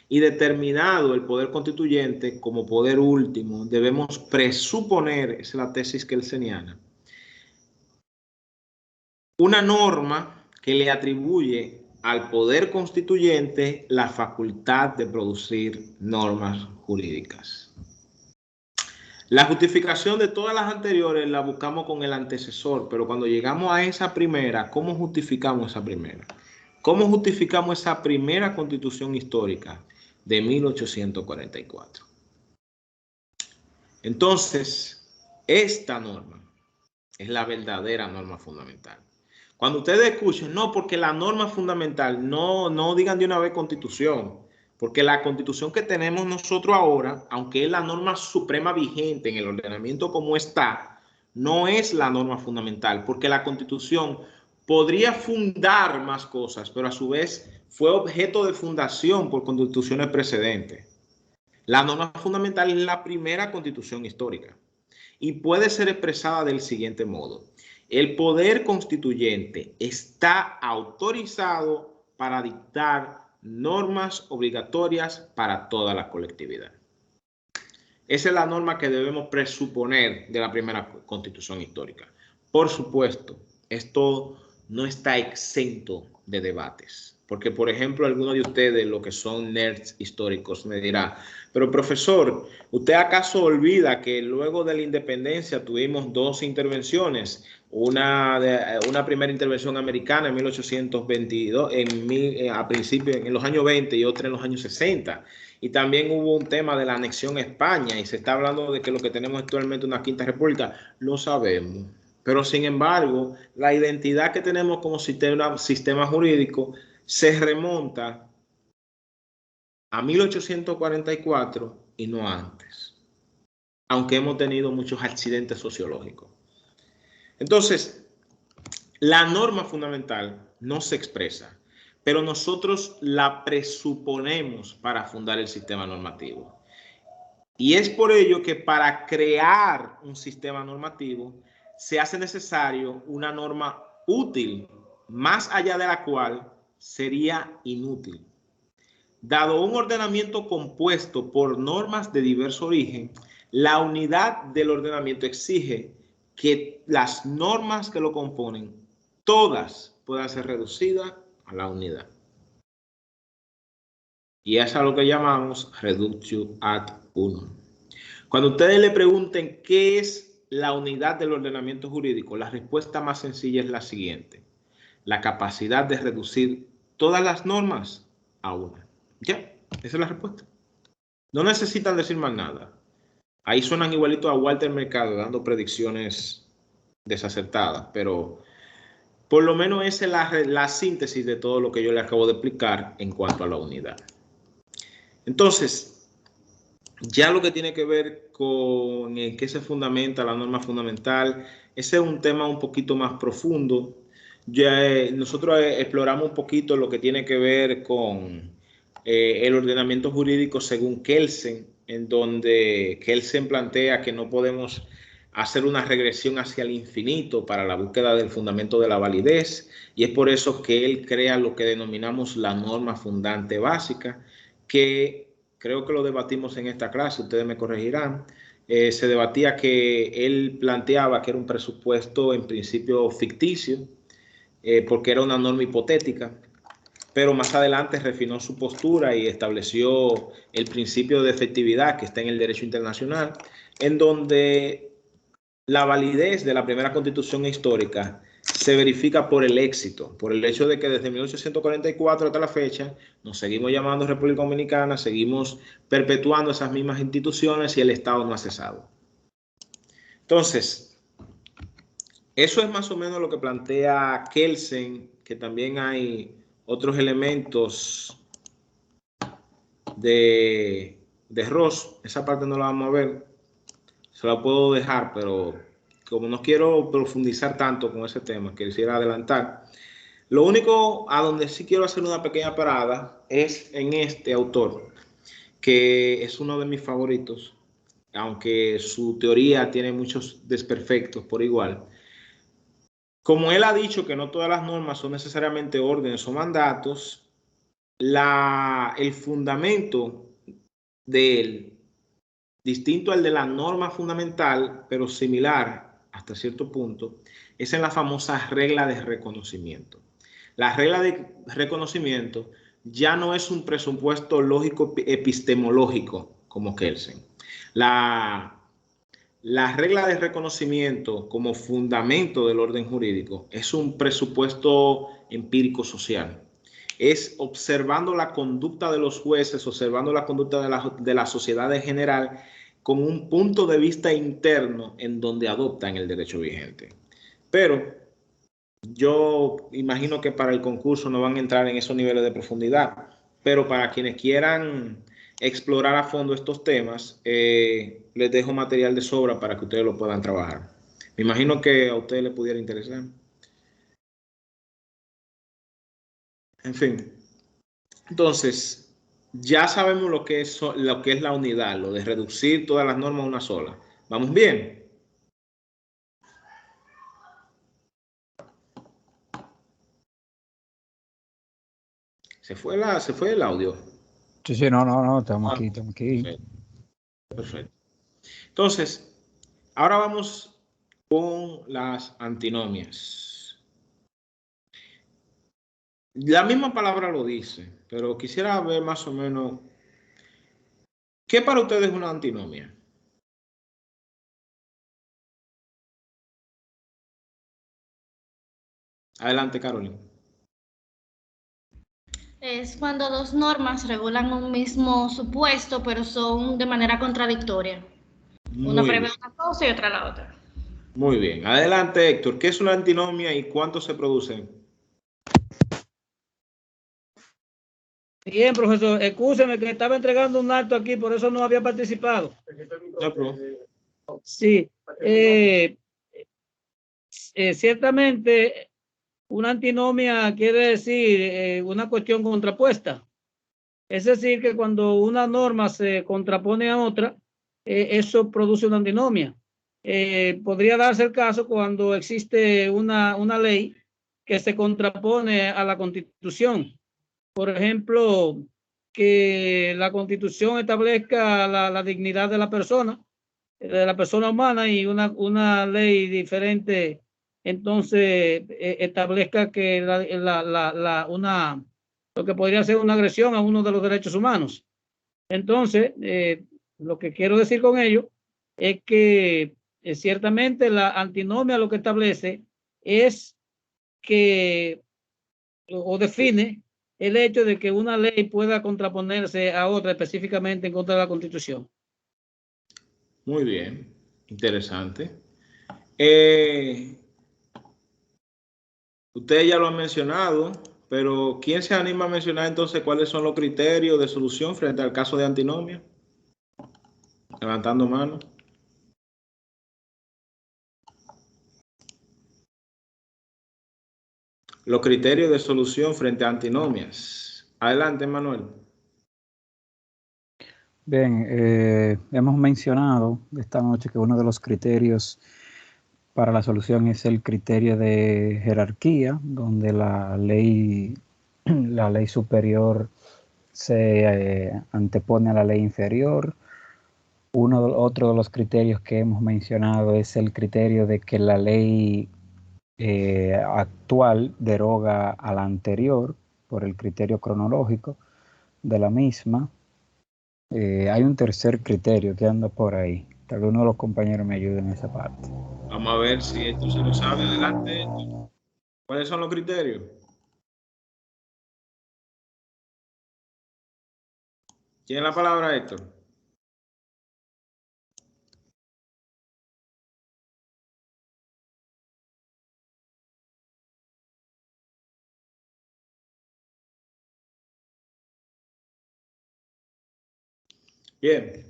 Y determinado el poder constituyente como poder último, debemos presuponer, esa es la tesis kelseniana, una norma que le atribuye al poder constituyente la facultad de producir normas jurídicas. La justificación de todas las anteriores la buscamos con el antecesor, pero cuando llegamos a esa primera, ¿cómo justificamos esa primera? ¿Cómo justificamos esa primera constitución histórica de 1844? Entonces, esta norma es la verdadera norma fundamental. Cuando ustedes escuchen, no, porque la norma fundamental, no digan de una vez constitución, porque la constitución que tenemos nosotros ahora, aunque es la norma suprema vigente en el ordenamiento como está, no es la norma fundamental, porque la constitución podría fundar más cosas, pero a su vez fue objeto de fundación por constituciones precedentes. La norma fundamental es la primera constitución histórica y puede ser expresada del siguiente modo. El poder constituyente está autorizado para dictar normas obligatorias para toda la colectividad. Esa es la norma que debemos presuponer de la primera constitución histórica. Por supuesto, esto no está exento de debates, porque por ejemplo algunos de ustedes, los que son nerds históricos, me dirán, pero profesor, ¿usted acaso olvida que luego de la independencia tuvimos dos intervenciones? Una primera intervención americana en 1822, a principios, en los años 20 y otra en los años 60. Y también hubo un tema de la anexión a España y se está hablando de que lo que tenemos actualmente es una quinta república. Lo sabemos. Pero sin embargo, la identidad que tenemos como sistema jurídico se remonta a 1844 y no antes, aunque hemos tenido muchos accidentes sociológicos. Entonces, la norma fundamental no se expresa, pero nosotros la presuponemos para fundar el sistema normativo. Y es por ello que para crear un sistema normativo se hace necesario una norma útil, más allá de la cual sería inútil. Dado un ordenamiento compuesto por normas de diverso origen, la unidad del ordenamiento exige que las normas que lo componen, todas puedan ser reducidas a la unidad. Y eso es lo que llamamos reductio ad unum. Cuando ustedes le pregunten qué es la unidad del ordenamiento jurídico, la respuesta más sencilla es la siguiente: la capacidad de reducir todas las normas a una. Ya, esa es la respuesta. No necesitan decir más nada. Ahí suenan igualito a Walter Mercado dando predicciones desacertadas, pero por lo menos esa es la síntesis de todo lo que yo le acabo de explicar en cuanto a la unidad. Entonces, ya lo que tiene que ver con en qué se fundamenta la norma fundamental, ese es un tema un poquito más profundo. Ya nosotros exploramos un poquito lo que tiene que ver con el ordenamiento jurídico según Kelsen, en donde Kelsen plantea que no podemos hacer una regresión hacia el infinito para la búsqueda del fundamento de la validez, y es por eso que él crea lo que denominamos la norma fundante básica, que creo que lo debatimos en esta clase, ustedes me corregirán. Se debatía que él planteaba que era un presupuesto en principio ficticio, porque era una norma hipotética, pero más adelante refinó su postura y estableció el principio de efectividad que está en el derecho internacional, en donde la validez de la primera constitución histórica se verifica por el éxito, por el hecho de que desde 1844 hasta la fecha nos seguimos llamando República Dominicana, seguimos perpetuando esas mismas instituciones y el Estado no ha cesado. Entonces, eso es más o menos lo que plantea Kelsen, que también hay otros elementos de Ross. Esa parte no la vamos a ver, se la puedo dejar, pero como no quiero profundizar tanto con ese tema, quisiera adelantar. Lo único a donde sí quiero hacer una pequeña parada es en este autor, que es uno de mis favoritos, aunque su teoría tiene muchos desperfectos por igual. Como él ha dicho que no todas las normas son necesariamente órdenes o mandatos, el fundamento de él, distinto al de la norma fundamental, pero similar hasta cierto punto, es en la famosa regla de reconocimiento. La regla de reconocimiento ya no es un presupuesto lógico epistemológico como Kelsen. La regla de reconocimiento como fundamento del orden jurídico es un presupuesto empírico social. Es observando la conducta de los jueces, observando la conducta de la sociedad en general, con un punto de vista interno en donde adoptan el derecho vigente. Pero yo imagino que para el concurso no van a entrar en esos niveles de profundidad, pero para quienes quieran explorar a fondo estos temas, les dejo material de sobra para que ustedes lo puedan trabajar. Me imagino que a ustedes les pudiera interesar. En fin, entonces, ya sabemos lo que es la unidad, lo de reducir todas las normas a una sola. ¿Vamos bien? Se fue el audio. Sí, no, estamos aquí. Perfecto. Perfecto. Entonces, ahora vamos con las antinomias. La misma palabra lo dice, pero quisiera ver más o menos, ¿qué para ustedes es una antinomia? Adelante, Carolina. Es cuando dos normas regulan un mismo supuesto, pero son de manera contradictoria. Una prevé una cosa y otra la otra. Muy bien. Adelante, Héctor. ¿Qué es una antinomia y cuántos se producen? Bien, profesor. Excúseme que estaba entregando un acto aquí, por eso no había participado. Sí. Ciertamente, una antinomia quiere decir una cuestión contrapuesta. Es decir, que cuando una norma se contrapone a otra, eso produce una antinomia. Podría darse el caso cuando existe una ley que se contrapone a la Constitución. Por ejemplo, que la Constitución establezca la dignidad de la persona humana, y una ley diferente entonces establezca que lo que podría ser una agresión a uno de los derechos humanos. Entonces, lo que quiero decir con ello es que ciertamente la antinomia lo que establece es que, o define el hecho de que una ley pueda contraponerse a otra específicamente en contra de la Constitución. Muy bien, interesante. Ustedes ya lo han mencionado, pero ¿quién se anima a mencionar entonces cuáles son los criterios de solución frente al caso de antinomia? Levantando mano. Los criterios de solución frente a antinomias. Adelante, Manuel. Bien, hemos mencionado esta noche que uno de los criterios para la solución es el criterio de jerarquía, donde la ley superior se antepone a la ley inferior. Otro de los criterios que hemos mencionado es el criterio de que la ley actual deroga a la anterior por el criterio cronológico de la misma. Hay un tercer criterio que anda por ahí. Tal vez uno de los compañeros me ayude en esa parte. Vamos a ver si esto se lo sabe. Adelante. ¿Cuáles son los criterios? Tiene la palabra, Héctor. Bien.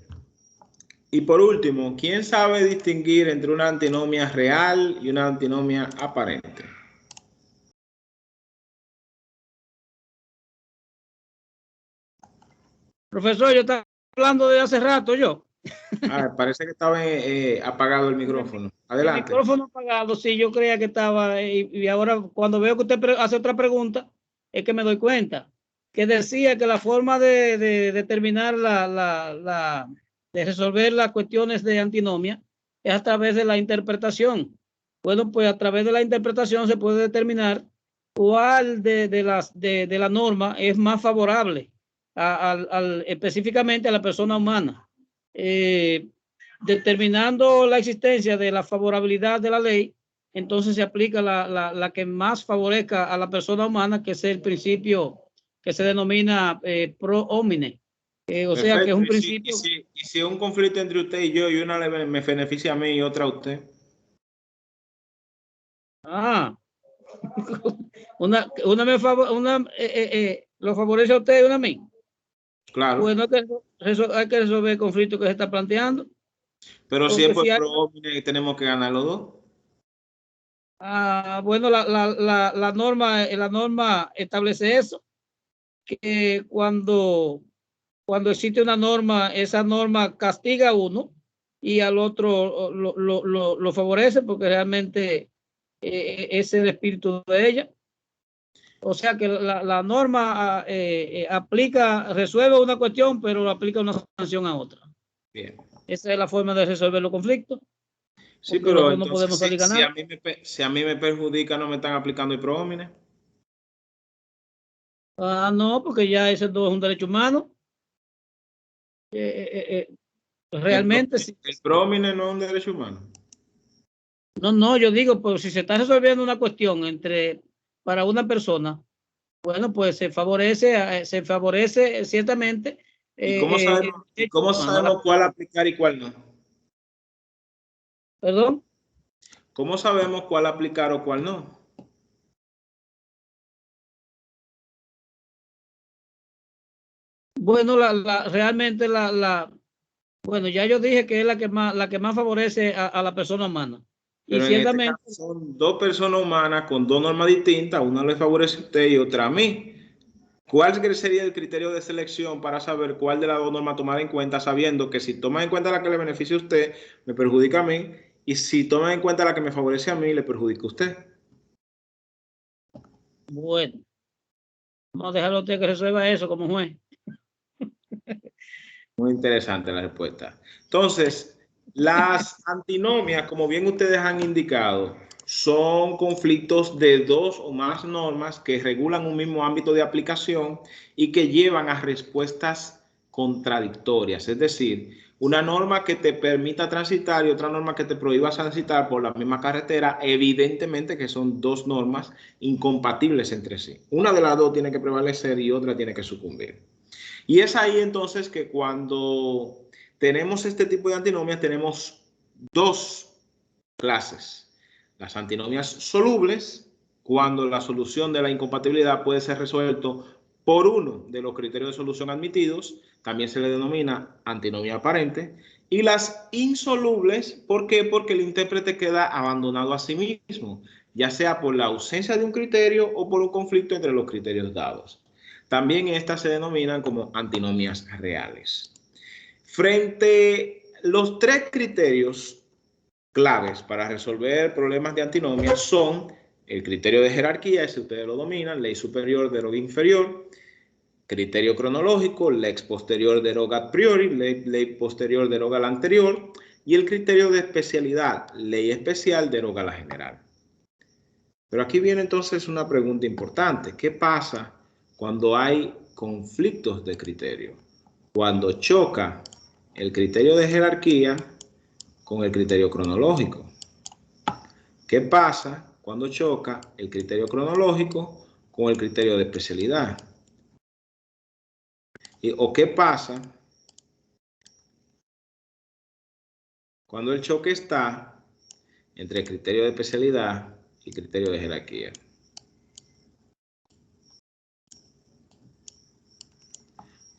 Y por último, ¿quién sabe distinguir entre una antinomia real y una antinomia aparente? Profesor, yo estaba hablando de hace rato yo. Parece que estaba apagado el micrófono. Adelante. El micrófono apagado, sí, yo creía que estaba, y ahora cuando veo que usted hace otra pregunta, es que me doy cuenta. que decía que la forma de determinar de resolver las cuestiones de antinomia es a través de la interpretación. Bueno, pues a través de la interpretación se puede determinar cuál de la norma es más favorable específicamente a la persona humana. Determinando la existencia de la favorabilidad de la ley, entonces se aplica la que más favorezca a la persona humana, que es el principio que se denomina pro homine. O sea que es un principio. ¿Y si es un conflicto entre usted y yo, y una me beneficia a mí y otra a usted? Ah, una lo favorece a usted y una a mí. Claro. Bueno, hay que resolver el conflicto que se está planteando. Pero si es por pro homine, tenemos que ganar los dos. Bueno, la norma establece eso, que cuando existe una norma, esa norma castiga a uno y al otro lo favorece, porque realmente es el espíritu de ella. O sea que la norma resuelve una cuestión, pero aplica una sanción a otra. Bien. Esa es la forma de resolver los conflictos. Sí, pero entonces, no podemos salir ganando. Si a mí me perjudica, ¿no me están aplicando el pro homine? No, porque ya ese no es un derecho humano. Realmente sí. ¿El pro homine no es un derecho humano? No, yo digo, pues si se está resolviendo una cuestión para una persona, bueno, pues se favorece ciertamente. ¿Y cómo sabemos cuál aplicar y cuál no? ¿Perdón? ¿Cómo sabemos cuál aplicar o cuál no? Bueno, realmente bueno, ya yo dije que es la que más favorece a la persona humana. Pero y ciertamente en este caso son dos personas humanas con dos normas distintas, una le favorece a usted y otra a mí. ¿Cuál sería el criterio de selección para saber cuál de las dos normas tomar en cuenta, sabiendo que si toma en cuenta la que le beneficia a usted, me perjudica a mí, y si toma en cuenta la que me favorece a mí, le perjudica a usted? Bueno, vamos a dejarlo a usted que resuelva eso como juez. Muy interesante la respuesta. Entonces, las antinomias, como bien ustedes han indicado, son conflictos de dos o más normas que regulan un mismo ámbito de aplicación y que llevan a respuestas contradictorias. Es decir, una norma que te permita transitar y otra norma que te prohíba transitar por la misma carretera, evidentemente que son dos normas incompatibles entre sí. Una de las dos tiene que prevalecer y otra tiene que sucumbir. Y es ahí entonces que cuando tenemos este tipo de antinomias tenemos dos clases. Las antinomias solubles, cuando la solución de la incompatibilidad puede ser resuelto por uno de los criterios de solución admitidos, también se le denomina antinomia aparente. Y las insolubles, ¿por qué? Porque el intérprete queda abandonado a sí mismo, ya sea por la ausencia de un criterio o por un conflicto entre los criterios dados. También estas se denominan como antinomias reales. Frente a los tres criterios claves para resolver problemas de antinomia son el criterio de jerarquía, ese ustedes lo dominan, ley superior deroga inferior, criterio cronológico, lex posterior deroga a priori, ley posterior deroga la anterior, y el criterio de especialidad, ley especial deroga la general. Pero aquí viene entonces una pregunta importante. ¿Qué pasa cuando hay conflictos de criterio? Cuando choca el criterio de jerarquía con el criterio cronológico. ¿Qué pasa cuando choca el criterio cronológico con el criterio de especialidad? ¿O qué pasa cuando el choque está entre el criterio de especialidad y el criterio de jerarquía?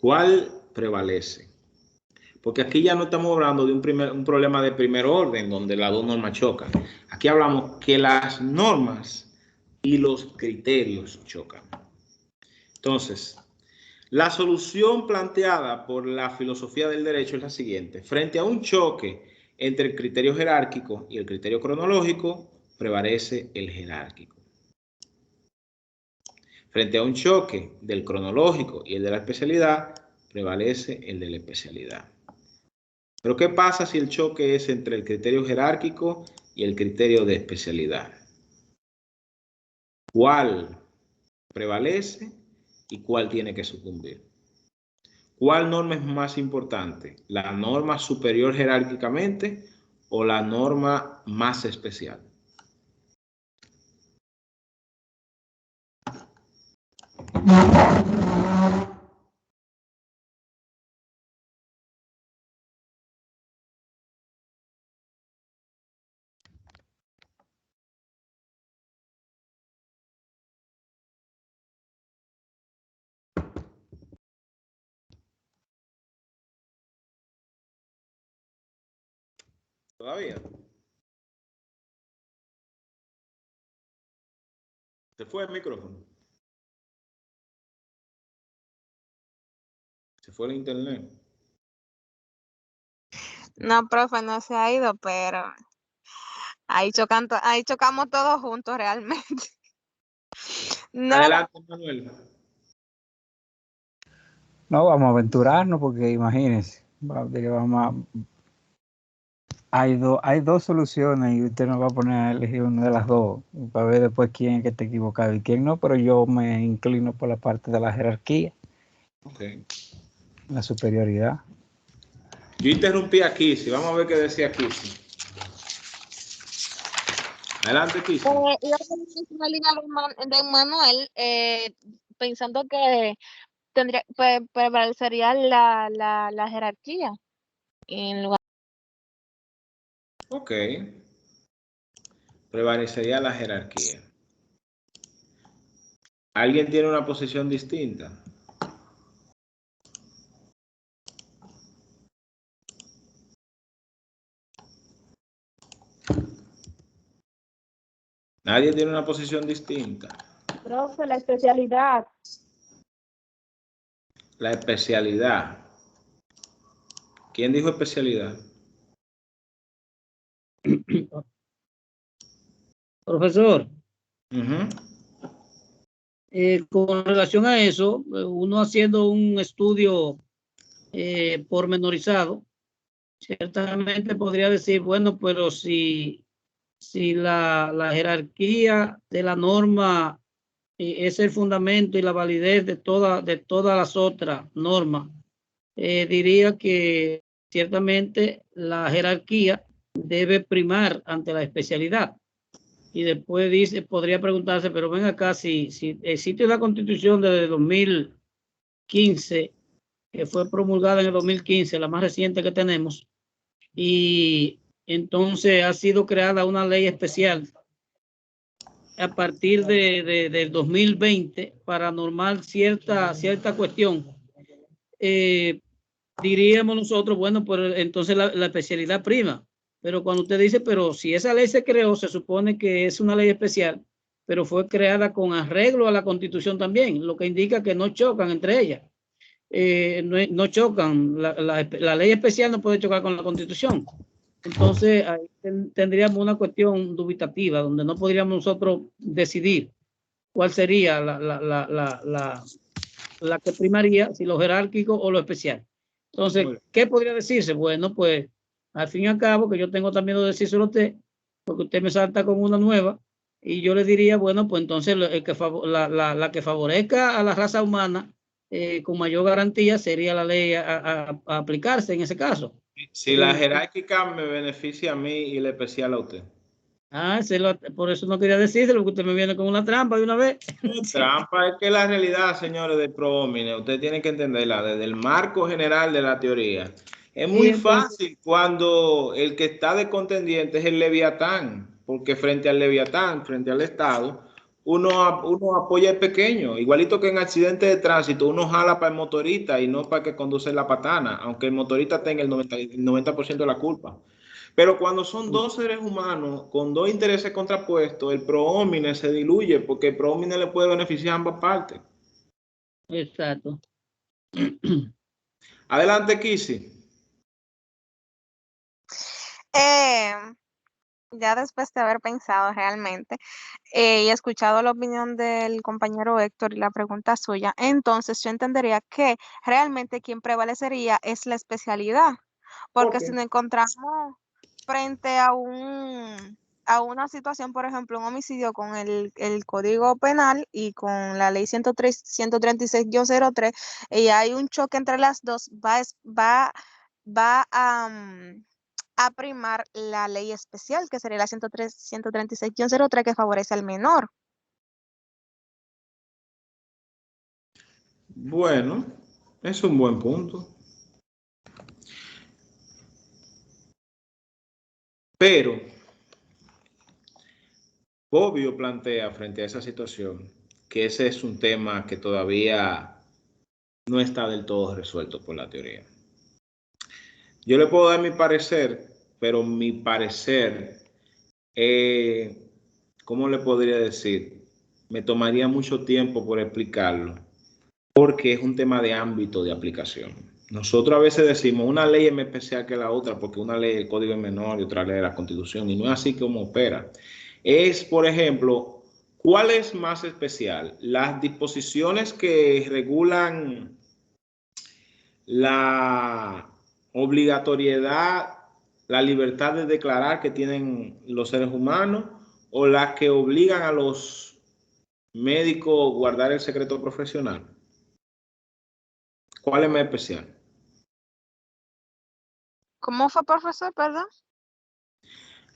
¿Cuál prevalece? Porque aquí ya no estamos hablando de un problema de primer orden donde las dos normas chocan. Aquí hablamos que las normas y los criterios chocan. Entonces, la solución planteada por la filosofía del derecho es la siguiente. Frente a un choque entre el criterio jerárquico y el criterio cronológico, prevalece el jerárquico. Frente a un choque del cronológico y el de la especialidad, prevalece el de la especialidad. Pero ¿qué pasa si el choque es entre el criterio jerárquico y el criterio de especialidad? ¿Cuál prevalece y cuál tiene que sucumbir? ¿Cuál norma es más importante? ¿La norma superior jerárquicamente o la norma más especial? ¿Todavía? ¿Se fue el micrófono? ¿Se fue el internet? No, profe, no se ha ido, pero ahí chocamos todos juntos realmente. No, Adelante, Manuel. No, vamos a aventurarnos porque imagínense, hay dos soluciones y usted nos va a poner a elegir una de las dos para ver después quién es que está equivocado y quién no, pero yo me inclino por la parte de la jerarquía, Okay. la superioridad. Yo interrumpí a Kissy. Vamos a ver qué decía Kissy. Adelante, Kissy. iba a hacer una línea de Manuel, pensando que prevalecería la jerarquía en lugar. Ok. Prevalecería la jerarquía. ¿Alguien tiene una posición distinta? Nadie tiene una posición distinta. Profe, la especialidad. La especialidad. ¿Quién dijo especialidad? Profesor, Uh-huh. con relación a eso, uno haciendo un estudio pormenorizado, ciertamente podría decir, bueno, pero si la jerarquía de la norma es el fundamento y la validez de todas las otras normas, diría que ciertamente la jerarquía debe primar ante la especialidad. Y después podría preguntarse, pero ven acá, si existe una constitución desde 2015, que fue promulgada en el 2015, la más reciente que tenemos, y entonces ha sido creada una ley especial a partir del 2020 para normar cierta cuestión. Diríamos nosotros, bueno, pues entonces la especialidad prima. Pero cuando usted dice, pero si esa ley se creó, se supone que es una ley especial, pero fue creada con arreglo a la Constitución también, lo que indica que no chocan entre ellas. No chocan, la ley especial no puede chocar con la Constitución. Entonces, ahí tendríamos una cuestión dubitativa, donde no podríamos nosotros decidir cuál sería la que primaría, si lo jerárquico o lo especial. Entonces, ¿qué podría decirse? Bueno, pues, al fin y al cabo, que yo tengo también de decírselo a usted, porque usted me salta con una nueva, y yo le diría, bueno, pues entonces la que favorezca a la raza humana con mayor garantía sería la ley a aplicarse en ese caso. Si la jerárquica me beneficia a mí y la especial a usted. Por eso no quería decírselo, porque usted me viene con una trampa de una vez. Trampa es que la realidad, señores, de pro homine, usted tiene que entenderla desde el marco general de la teoría. Es muy fácil cuando el que está de contendiente es el Leviatán, porque frente al Leviatán, frente al Estado, uno apoya al pequeño. Igualito que en accidente de tránsito, uno jala para el motorista y no para que conduce la patana, aunque el motorista tenga el 90% de la culpa. Pero cuando son dos seres humanos con dos intereses contrapuestos, el pro homine se diluye porque el pro homine le puede beneficiar a ambas partes. Exacto. Adelante, Kissy. ya después de haber pensado realmente y escuchado la opinión del compañero Héctor y la pregunta suya, entonces yo entendería que realmente quien prevalecería es la especialidad, porque si Porque nos encontramos frente a una situación, por ejemplo, un homicidio con el Código Penal y con la ley 103, 136-03, y hay un choque entre las dos, va a primar la ley especial, que sería la 103, 136-03, que favorece al menor. bueno, es un buen punto. Pero Bobbio plantea frente a esa situación que ese es un tema que todavía no está del todo resuelto por la teoría. Yo le puedo dar mi parecer, pero mi parecer, ¿cómo le podría decir? Me tomaría mucho tiempo por explicarlo, porque es un tema de ámbito de aplicación. Nosotros a veces decimos una ley es más especial que la otra, porque una ley el Código es menor y otra ley de la Constitución, y no es así como opera. Es, por ejemplo, ¿cuál es más especial? Las disposiciones que regulan la obligatoriedad, la libertad de declarar que tienen los seres humanos, o las que obligan a los médicos a guardar el secreto profesional. ¿Cuál es más especial? ¿Cómo fue, profesor? Perdón.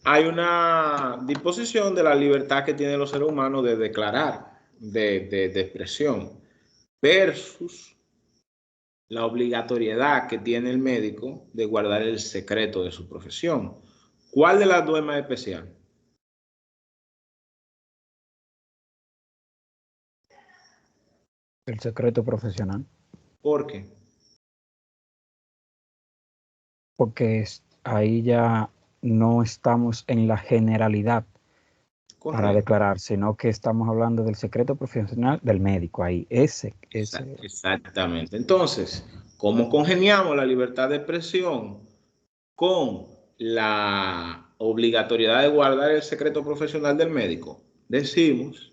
Hay una disposición de la libertad que tienen los seres humanos de declarar, de expresión, versus la obligatoriedad que tiene el médico de guardar el secreto de su profesión. ¿Cuál de las dos es más especial? El secreto profesional. ¿Por qué? Porque ahí ya no estamos en la generalidad para Correcto. declarar, sino que estamos hablando del secreto profesional del médico ahí. Exactamente. Entonces, ¿cómo congeniamos la libertad de expresión con la obligatoriedad de guardar el secreto profesional del médico? Decimos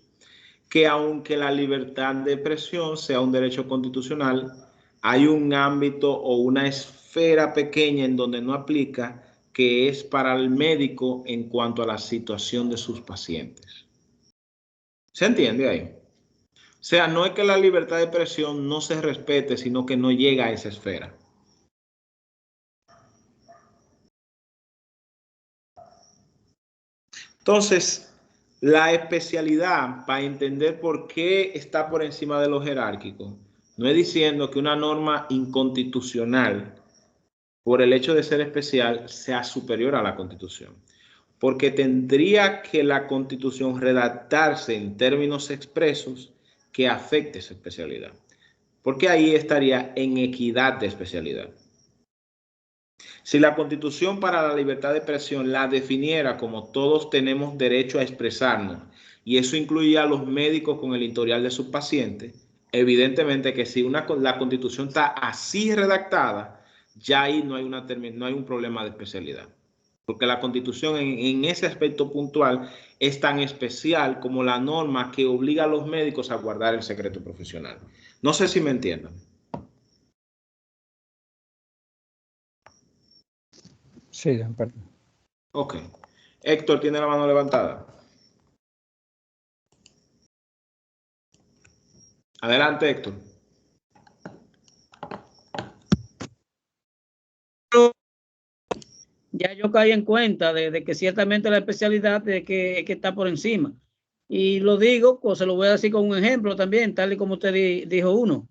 que aunque la libertad de expresión sea un derecho constitucional, hay un ámbito o una esfera pequeña en donde no aplica, que es para el médico en cuanto a la situación de sus pacientes. ¿Se entiende ahí? O sea, no es que la libertad de expresión no se respete, sino que no llega a esa esfera. Entonces, la especialidad, para entender por qué está por encima de lo jerárquico, no es diciendo que una norma inconstitucional, por el hecho de ser especial, sea superior a la Constitución. Porque tendría que la Constitución redactarse en términos expresos que afecte esa especialidad. Porque ahí estaría en equidad de especialidad. Si la Constitución para la libertad de expresión la definiera como todos tenemos derecho a expresarnos, y eso incluía a los médicos con el historial de sus pacientes, evidentemente que si la Constitución está así redactada, ya ahí no hay un problema de especialidad. Porque la Constitución en ese aspecto puntual es tan especial como la norma que obliga a los médicos a guardar el secreto profesional. No sé si me entiendan. Sí, perdón. Ok. Héctor tiene la mano levantada. Adelante, Héctor. Ya yo caí en cuenta de que ciertamente la especialidad de que está por encima. Y lo digo, pues se lo voy a decir con un ejemplo también, tal y como usted dijo uno.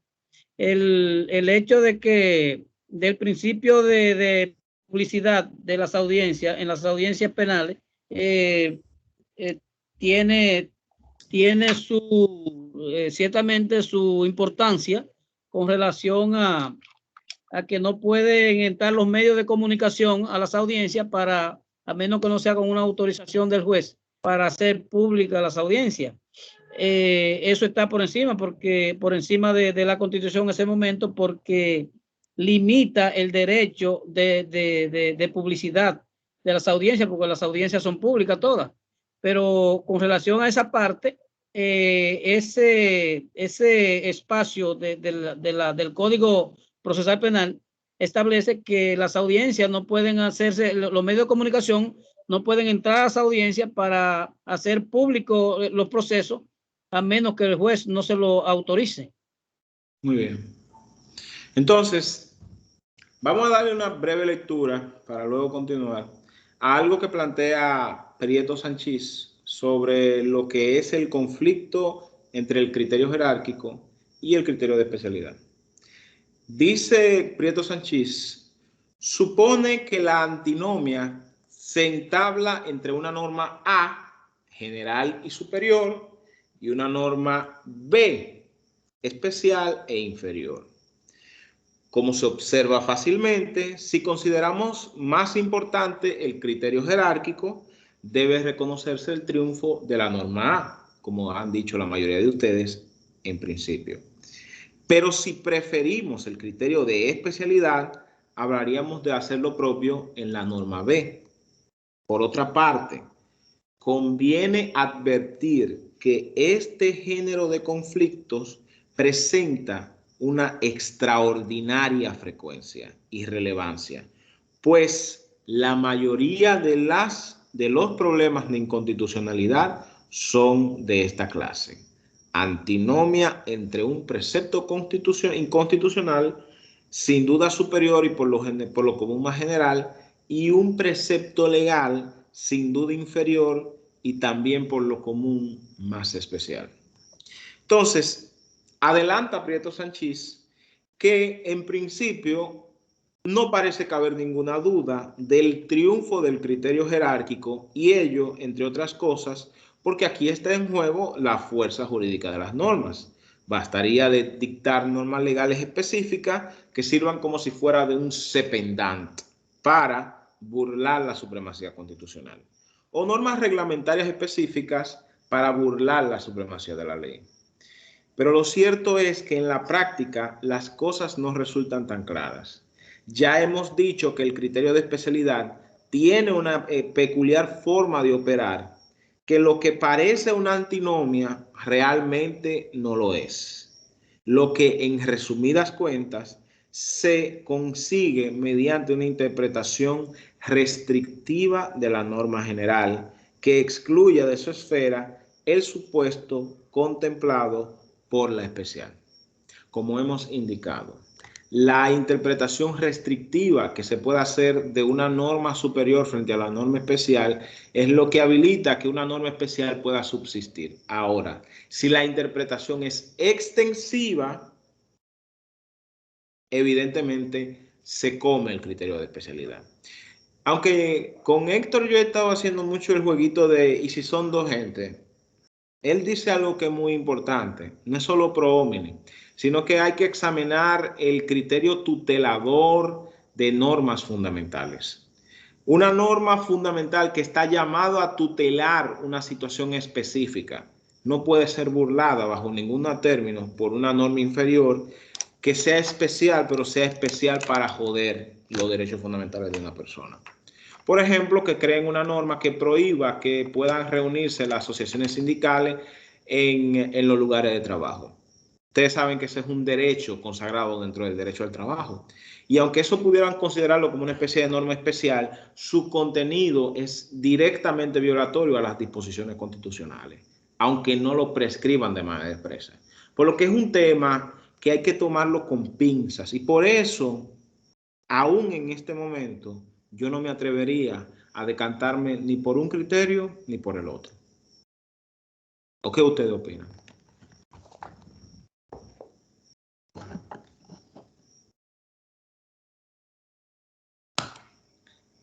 El hecho de que del principio de publicidad de las audiencias, en las audiencias penales, tiene ciertamente su importancia con relación a que no pueden entrar los medios de comunicación a las audiencias a menos que no sea con una autorización del juez, para hacer públicas las audiencias. Eso está por encima de la Constitución en ese momento, porque limita el derecho de publicidad las audiencias, porque las audiencias son públicas todas. Pero con relación a esa parte, ese espacio del Código Procesal Penal establece que las audiencias no pueden hacerse, los medios de comunicación no pueden entrar a las audiencias para hacer público los procesos a menos que el juez no se lo autorice. Muy bien. Entonces, vamos a darle una breve lectura para luego continuar a algo que plantea Prieto Sanchís sobre lo que es el conflicto entre el criterio jerárquico y el criterio de especialidad. Dice Prieto Sanchís, supone que la antinomia se entabla entre una norma A, general y superior, y una norma B, especial e inferior. Como se observa fácilmente, si consideramos más importante el criterio jerárquico, debe reconocerse el triunfo de la norma A, como han dicho la mayoría de ustedes en principio. Pero si preferimos el criterio de especialidad, hablaríamos de hacer lo propio en la norma B. Por otra parte, conviene advertir que este género de conflictos presenta una extraordinaria frecuencia y relevancia, pues la mayoría de los problemas de inconstitucionalidad son de esta clase. Antinomia entre un precepto inconstitucional sin duda superior y por lo común más general y un precepto legal sin duda inferior y también por lo común más especial. Entonces, adelanta Prieto Sanchís que en principio no parece caber ninguna duda del triunfo del criterio jerárquico y ello, entre otras cosas, porque aquí está en juego la fuerza jurídica de las normas. Bastaría de dictar normas legales específicas que sirvan como si fuera de un cependant para burlar la supremacía constitucional, o normas reglamentarias específicas para burlar la supremacía de la ley. Pero lo cierto es que en la práctica las cosas no resultan tan claras. Ya hemos dicho que el criterio de especialidad tiene una peculiar forma de operar, que lo que parece una antinomia realmente no lo es. Lo que en resumidas cuentas se consigue mediante una interpretación restrictiva de la norma general que excluya de su esfera el supuesto contemplado por la especial. Como hemos indicado, la interpretación restrictiva que se puede hacer de una norma superior frente a la norma especial es lo que habilita que una norma especial pueda subsistir. Ahora, si la interpretación es extensiva, evidentemente se come el criterio de especialidad. Aunque con Héctor yo he estado haciendo mucho el jueguito de ¿y si son dos gente? Él dice algo que es muy importante, no es solo pro homine, sino que hay que examinar el criterio tutelador de normas fundamentales. Una norma fundamental que está llamado a tutelar una situación específica no puede ser burlada bajo ningún término por una norma inferior que sea especial, pero sea especial para joder los derechos fundamentales de una persona. Por ejemplo, que creen una norma que prohíba que puedan reunirse las asociaciones sindicales en los lugares de trabajo. Ustedes saben que ese es un derecho consagrado dentro del derecho al trabajo. Y aunque eso pudieran considerarlo como una especie de norma especial, su contenido es directamente violatorio a las disposiciones constitucionales, aunque no lo prescriban de manera expresa. Por lo que es un tema que hay que tomarlo con pinzas. Y por eso, aún en este momento, yo no me atrevería a decantarme ni por un criterio ni por el otro. ¿O qué ustedes opinan?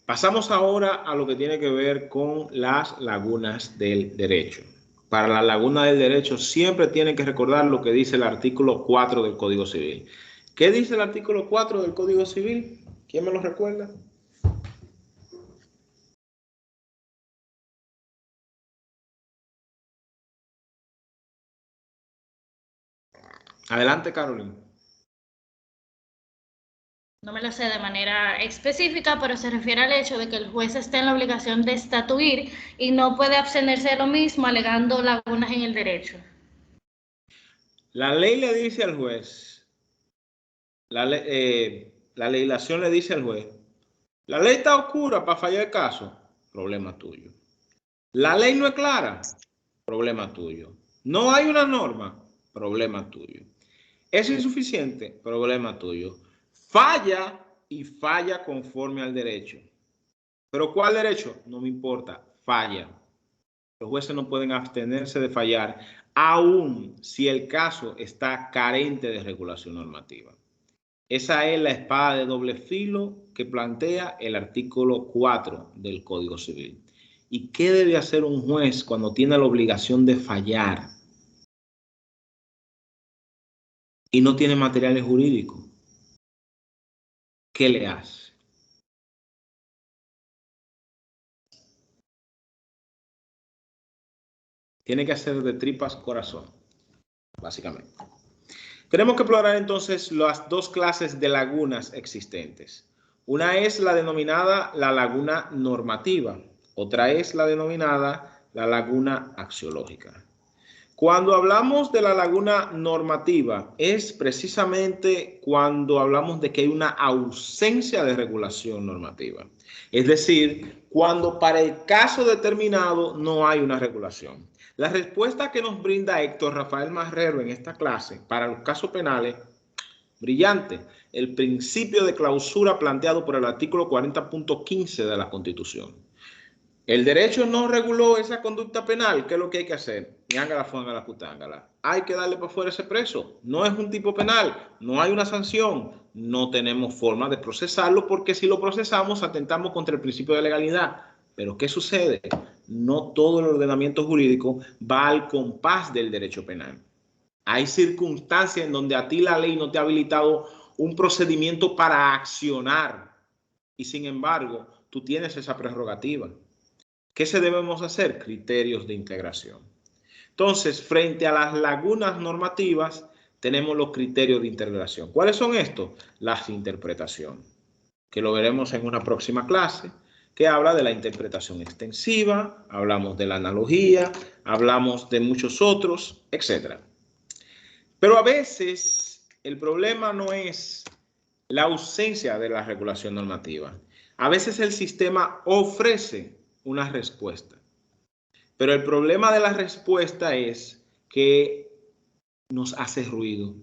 Pasamos ahora a lo que tiene que ver con las lagunas del derecho. Para la laguna del derecho siempre tienen que recordar lo que dice el artículo 4 del Código Civil. ¿Qué dice el artículo 4 del Código Civil? ¿Quién me lo recuerda? Adelante, Carolina. No me lo sé de manera específica, pero se refiere al hecho de que el juez está en la obligación de estatuir y no puede abstenerse de lo mismo alegando lagunas en el derecho. La ley le dice al juez, la legislación le dice al juez, la ley está oscura para fallar el caso, problema tuyo. La ley no es clara, problema tuyo. No hay una norma, problema tuyo. Es insuficiente, problema tuyo. Falla y falla conforme al derecho. ¿Pero cuál derecho? No me importa, falla. Los jueces no pueden abstenerse de fallar, aun si el caso está carente de regulación normativa. Esa es la espada de doble filo que plantea el artículo 4 del Código Civil. ¿Y qué debe hacer un juez cuando tiene la obligación de fallar y no tiene materiales jurídicos? ¿Qué le hace? Tiene que hacer de tripas corazón, básicamente. Tenemos que explorar entonces las dos clases de lagunas existentes. Una es la denominada la laguna normativa, otra es la denominada la laguna axiológica. Cuando hablamos de la laguna normativa, es precisamente cuando hablamos de que hay una ausencia de regulación normativa. Es decir, cuando para el caso determinado no hay una regulación. La respuesta que nos brinda Héctor Rafael Marrero en esta clase para los casos penales, brillante. El principio de clausura planteado por el artículo 40.15 de la Constitución. El derecho no reguló esa conducta penal. ¿Qué es lo que hay que hacer? Ñángala, fuángala, cutángala. Hay que darle para fuera ese preso. No es un tipo penal. No hay una sanción. No tenemos forma de procesarlo porque si lo procesamos atentamos contra el principio de legalidad. Pero ¿qué sucede? No todo el ordenamiento jurídico va al compás del derecho penal. Hay circunstancias en donde a ti la ley no te ha habilitado un procedimiento para accionar y sin embargo tú tienes esa prerrogativa. ¿Qué se debemos hacer? Criterios de integración. Entonces, frente a las lagunas normativas, tenemos los criterios de integración. ¿Cuáles son estos? Las interpretaciones, que lo veremos en una próxima clase, que habla de la interpretación extensiva, hablamos de la analogía, hablamos de muchos otros, etc. Pero a veces el problema no es la ausencia de la regulación normativa. A veces el sistema ofrece una respuesta. Pero el problema de la respuesta es que nos hace ruido.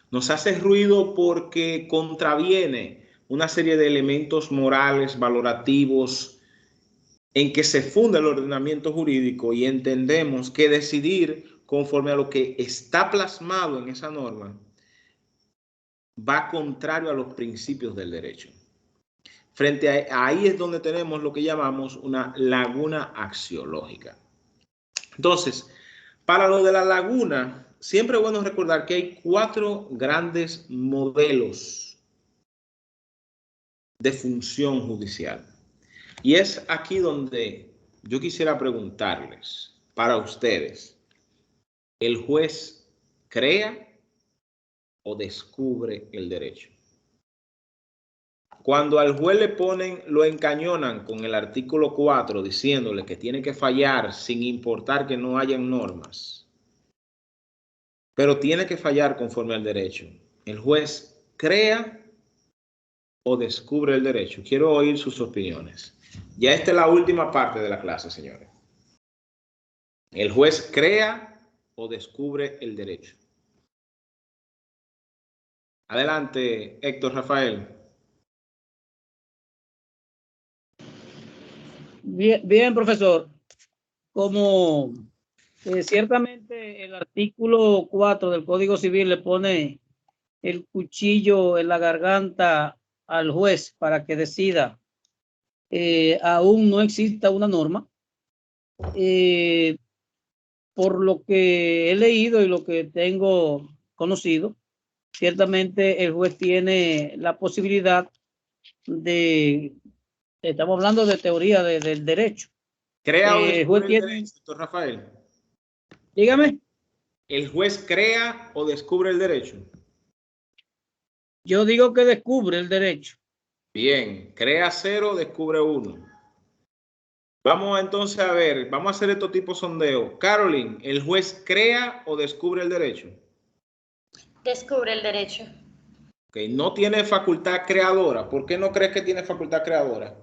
Nos hace ruido porque contraviene una serie de elementos morales, valorativos, en que se funda el ordenamiento jurídico y entendemos que decidir conforme a lo que está plasmado en esa norma va contrario a los principios del derecho. Frente a ahí es donde tenemos lo que llamamos una laguna axiológica. Entonces, para lo de la laguna, siempre es bueno recordar que hay 4 grandes modelos de función judicial. Y es aquí donde yo quisiera preguntarles, para ustedes, ¿el juez crea o descubre el derecho? Cuando al juez le ponen, lo encañonan con el artículo 4 diciéndole que tiene que fallar sin importar que no hayan normas, pero tiene que fallar conforme al derecho. ¿El juez crea o descubre el derecho? Quiero oír sus opiniones. Ya esta es la última parte de la clase, señores. ¿El juez crea o descubre el derecho? Adelante, Héctor Rafael. Bien, profesor. Como ciertamente el artículo 4 del Código Civil le pone el cuchillo en la garganta al juez para que decida, aún no exista una norma. Por lo que he leído y lo que tengo conocido, ciertamente el juez tiene la posibilidad de, estamos hablando de teoría del derecho. ¿Crea o El juez descubre el tiene, derecho, doctor Rafael? dígame. ¿El juez crea o descubre el derecho? Yo digo que descubre el derecho. Bien, crea 0, descubre 1. Vamos entonces a ver, vamos a hacer estos tipos de sondeo. Caroline, ¿el juez crea o descubre el derecho? Descubre el derecho. Okay, no tiene facultad creadora. ¿Por qué no crees que tiene facultad creadora?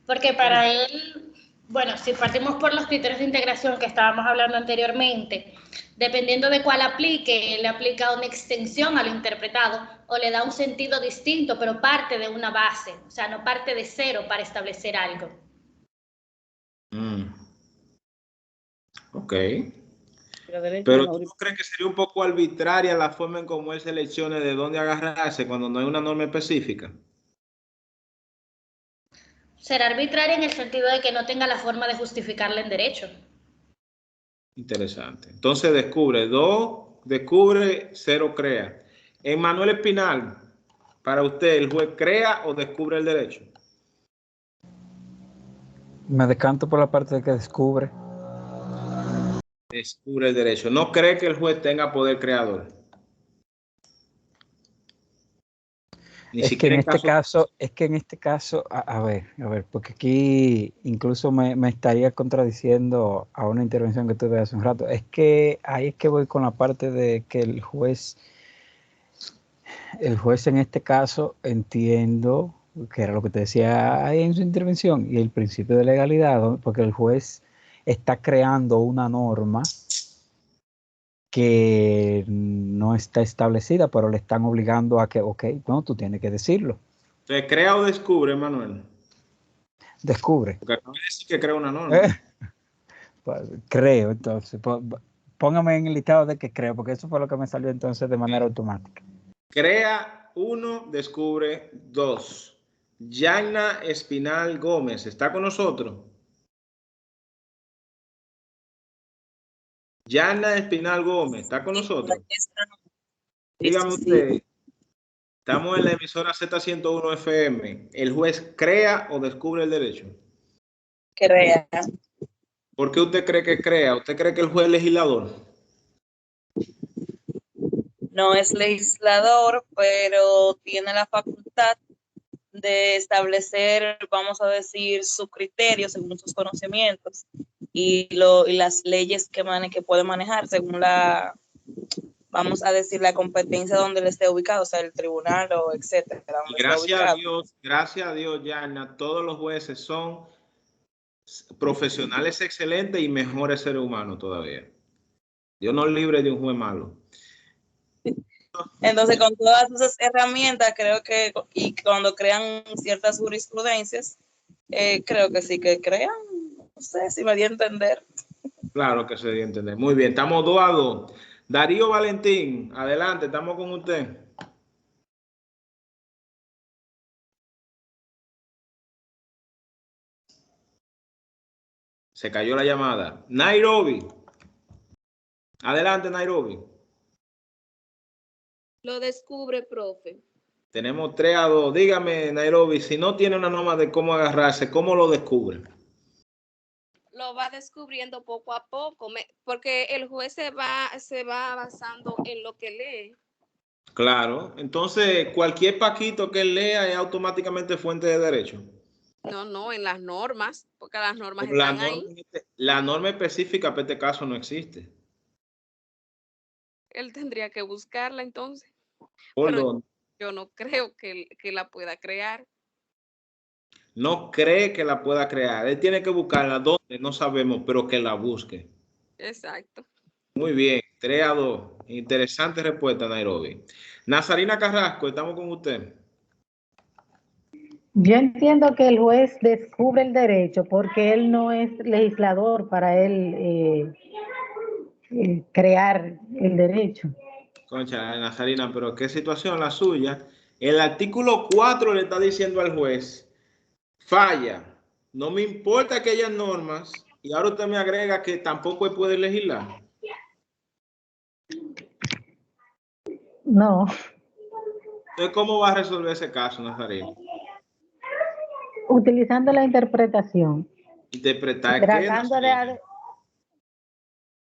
Porque para él, bueno, si partimos por los criterios de integración que estábamos hablando anteriormente, dependiendo de cuál aplique, él le aplica una extensión a lo interpretado o le da un sentido distinto, pero parte de una base, o sea, no parte de cero para establecer algo. Ok. Pero ¿tú no crees que sería un poco arbitraria la forma en cómo él seleccione de dónde agarrarse cuando no hay una norma específica? Será arbitraria en el sentido de que no tenga la forma de justificarla en derecho. Interesante. Entonces descubre 2, descubre 0, crea. Manuel Espinal, para usted, ¿el juez crea o descubre el derecho? Me decanto por la parte de que descubre. Descubre el derecho. ¿No cree que el juez tenga poder creador? Es que en este caso, a ver, porque aquí incluso me estaría contradiciendo a una intervención que tuve hace un rato. Es que ahí es que voy con la parte de que el juez en este caso entiendo que era lo que te decía ahí en su intervención y el principio de legalidad, porque el juez está creando una norma que no está establecida, pero le están obligando a que, ok, no, tú tienes que decirlo. ¿Se crea o descubre, Manuel? Descubre. Porque acabo de decir que crea una norma. Pues, creo, entonces. Póngame en el listado de que creo, porque eso fue lo que me salió entonces de manera automática. Crea 1, descubre 2. Yana Espinal Gómez, ¿está con nosotros? Yana Espinal Gómez, ¿está con nosotros? Dígame usted, estamos en la emisora Z101 FM. ¿El juez crea o descubre el derecho? Crea. ¿Por qué usted cree que crea? ¿Usted cree que el juez es legislador? No es legislador, pero tiene la facultad de establecer, vamos a decir, su criterio según sus conocimientos y las leyes que puede manejar según vamos a decir, la competencia donde él esté ubicado, o sea, el tribunal o etcétera. Y gracias a Dios, Yana, todos los jueces son profesionales excelentes y mejores seres humanos todavía. Dios nos libre de un juez malo. Entonces, con todas esas herramientas, creo que, y cuando crean ciertas jurisprudencias, creo que sí que crean, no sé si me dio a entender. Claro que se dio a entender. Muy bien, estamos 2-2. Darío Valentín, adelante, estamos con usted. Se cayó la llamada. Nairobi. Adelante, Nairobi. Lo descubre, profe. Tenemos 3-2. Dígame, Nairobi, si no tiene una norma de cómo agarrarse, ¿cómo lo descubre? Lo va descubriendo poco a poco, porque el juez se va basando en lo que lee. Claro, entonces cualquier paquito que él lea es automáticamente fuente de derecho. No, en las normas, porque las normas están ahí. La norma específica para este caso no existe. Él tendría que buscarla entonces. ¿Por Pero dónde? yo no creo que la pueda crear. No cree que la pueda crear. Él tiene que buscarla donde no sabemos, pero que la busque. Exacto. Muy bien, 3-2. Interesante respuesta, Nairobi. Nazarina Carrasco, estamos con usted. Yo entiendo que el juez descubre el derecho porque él no es legislador para él crear el derecho. Concha, Nazarina, pero qué situación la suya. El artículo 4 le está diciendo al juez, falla, no me importa que haya normas, y ahora usted me agrega que tampoco puede legislar. No. Entonces, ¿cómo va a resolver ese caso, Nazarina? Utilizando la interpretación. ¿Interpretar qué, Nazarina?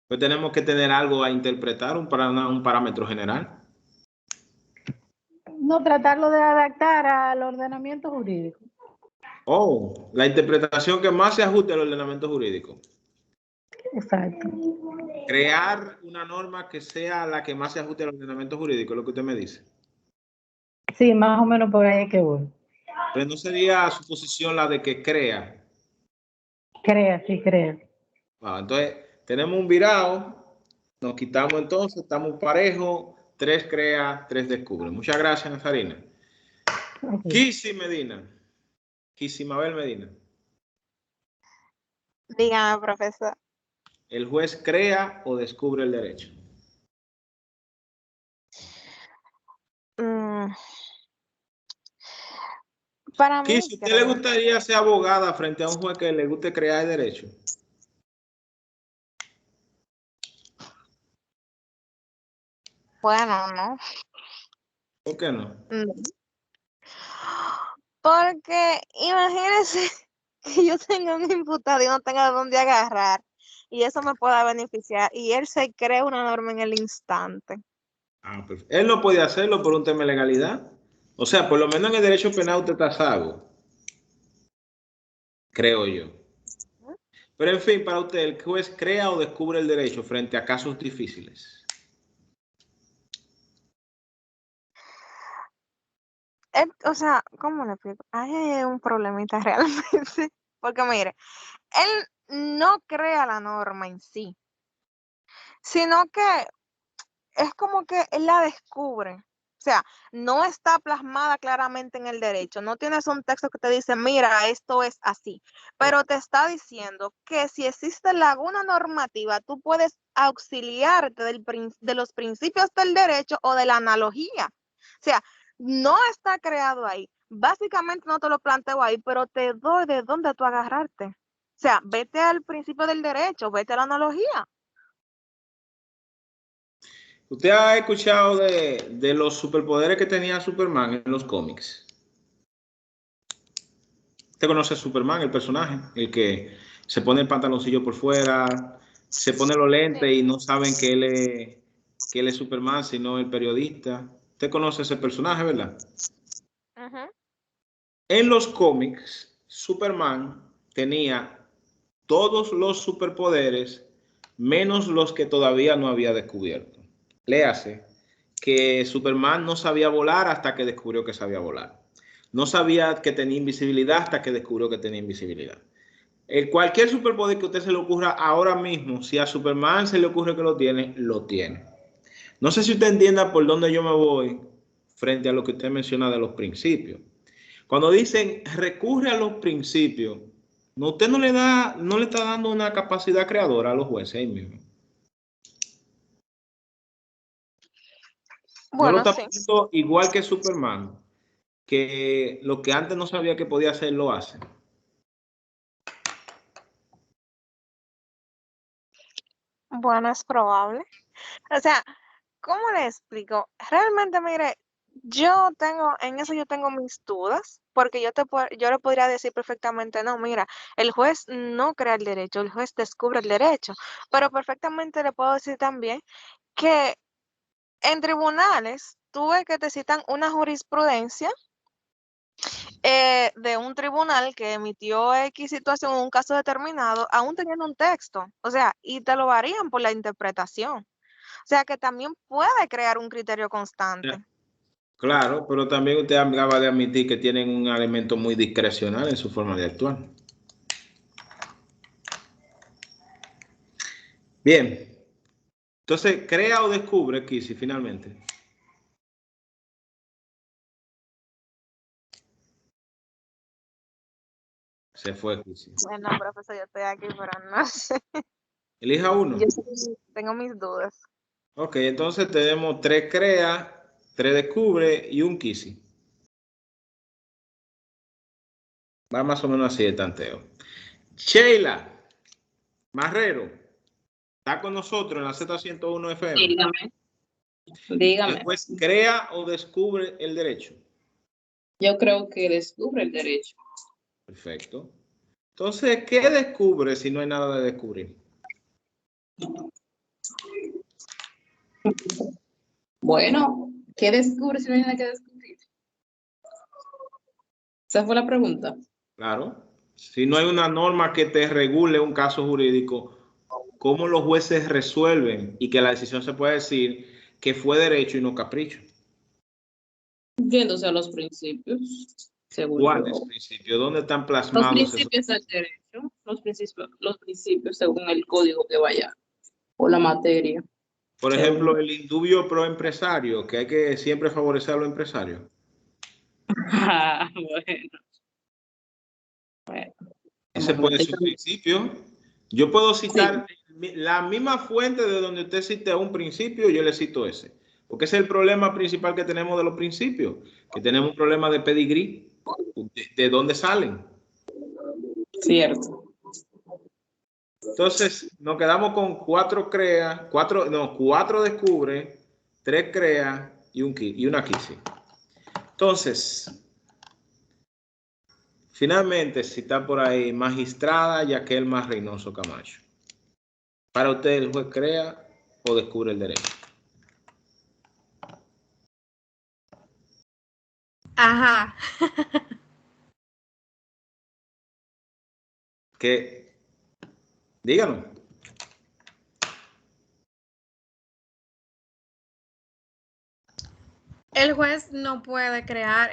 Pues tenemos que tener algo a interpretar, un parámetro general. No, tratarlo de adaptar al ordenamiento jurídico. Oh, la interpretación que más se ajuste al ordenamiento jurídico. Exacto. Crear una norma que sea la que más se ajuste al ordenamiento jurídico, es lo que usted me dice. Sí, más o menos por ahí es que voy. Pero no sería su posición la de que crea. Crea, sí, crea. Wow, entonces, tenemos un virado, nos quitamos entonces, estamos parejos, 3 crea, 3 descubre. Muchas gracias, Nazarina. Okay. Kisi Medina. Kisi Mabel Medina. Dígame, profesor. ¿El juez crea o descubre el derecho? Para mí, Kisi, ¿usted le gustaría ser abogada frente a un juez que le guste crear el derecho? bueno, no. ¿Por qué no? Porque imagínense que yo tenga un imputado y no tenga de dónde agarrar y eso me pueda beneficiar y él se cree una norma en el instante. Ah, perfecto. Él no puede hacerlo por un tema de legalidad. O sea, por lo menos en el derecho penal usted está salvo. Creo yo. Pero en fin, para usted, ¿el juez crea o descubre el derecho frente a casos difíciles? O sea, ¿cómo le explico? Hay un problemita realmente. Porque mire, él no crea la norma en sí, sino que es como que él la descubre. O sea, no está plasmada claramente en el derecho. No tienes un texto que te dice, mira, esto es así. Pero te está diciendo que si existe laguna normativa, tú puedes auxiliarte de los principios del derecho o de la analogía. O sea, no está creado ahí. Básicamente no te lo planteo ahí, pero te doy de dónde tú agarrarte. O sea, vete al principio del derecho, vete a la analogía. ¿Usted ha escuchado de los superpoderes que tenía Superman en los cómics? ¿Usted conoce a Superman, el personaje? El que se pone el pantaloncillo por fuera, se pone los lentes y no saben que él es Superman, sino el periodista. ¿Usted conoce ese personaje, verdad? En los cómics, Superman tenía todos los superpoderes menos los que todavía no había descubierto. Léase que Superman no sabía volar hasta que descubrió que sabía volar. No sabía que tenía invisibilidad hasta que descubrió que tenía invisibilidad. Cualquier superpoder que a usted se le ocurra ahora mismo, si a Superman se le ocurre que lo tiene, lo tiene. No sé si usted entienda por dónde yo me voy frente a lo que usted menciona de los principios. Cuando dicen recurre a los principios, usted no le está dando una capacidad creadora a los jueces ahí mismo. No lo está poniendo igual que Superman, que lo que antes no sabía que podía hacer, lo hace. Bueno, es probable. O sea, ¿cómo le explico? Realmente, mire, yo tengo mis dudas, porque yo le podría decir perfectamente, no, mira, el juez no crea el derecho, el juez descubre el derecho, pero perfectamente le puedo decir también que en tribunales tuve que te citan una jurisprudencia de un tribunal que emitió X situación en un caso determinado, aún teniendo un texto, o sea, y te lo varían por la interpretación. O sea, que también puede crear un criterio constante. Claro, pero también usted acaba de admitir que tienen un elemento muy discrecional en su forma de actuar. Bien. Entonces, ¿crea o descubre, Kisi, finalmente? Se fue, Kisi. Bueno, profesor, yo estoy aquí, pero no sé. Elija uno. Yo tengo mis dudas. Ok, entonces tenemos 3 crea, 3 descubre y un Kisi. Va más o menos así el tanteo. Sheila Marrero, está con nosotros en la Z101 FM. Dígame. ¿El juez crea o descubre el derecho? Yo creo que descubre el derecho. Perfecto. Entonces, ¿qué descubre si no hay nada de descubrir? Bueno, ¿qué descubre si no hay nada que descubrir? Esa fue la pregunta. Claro. Si no hay una norma que te regule un caso jurídico, ¿cómo los jueces resuelven y que la decisión se puede decir que fue derecho y no capricho? Yéndose a los principios, según ¿Cuáles yo. principios? ¿Dónde están Los plasmados esos? principios del derecho, los principios según el código que vaya o la materia. Por según- ejemplo, el indubio pro empresario, que hay que siempre favorecer a los empresarios. Ah, bueno. Ese puede ser un principio. Yo puedo citar la misma fuente de donde usted cite un principio, yo le cito ese. Porque ese es el problema principal que tenemos de los principios, que tenemos un problema de pedigrí, de dónde salen. Cierto. Entonces, nos quedamos con 4 descubre, 3 crea y una quise. Entonces, finalmente, si está por ahí, magistrada Yaquelma Reynoso Camacho. Para usted, ¿el juez crea o descubre el derecho? Ajá. ¿Qué? Díganos. El juez no puede crear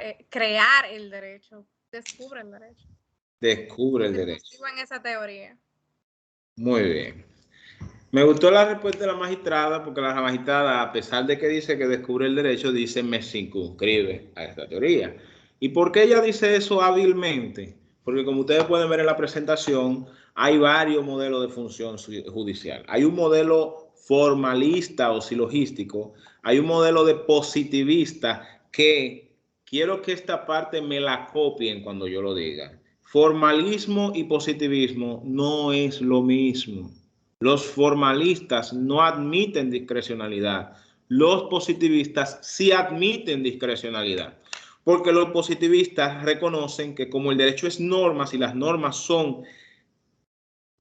el derecho, descubre el derecho. Descubre el derecho. Sigo en esa teoría. Muy bien. Me gustó la respuesta de la magistrada, porque la magistrada, a pesar de que dice que descubre el derecho, dice me circunscribe a esta teoría. ¿Y por qué ella dice eso hábilmente? Porque como ustedes pueden ver en la presentación, hay varios modelos de función judicial. Hay un modelo formalista o silogístico, hay un modelo de positivista que quiero que esta parte me la copien cuando yo lo diga. Formalismo y positivismo no es lo mismo. Los formalistas no admiten discrecionalidad. Los positivistas sí admiten discrecionalidad. Porque los positivistas reconocen que como el derecho es normas y las normas son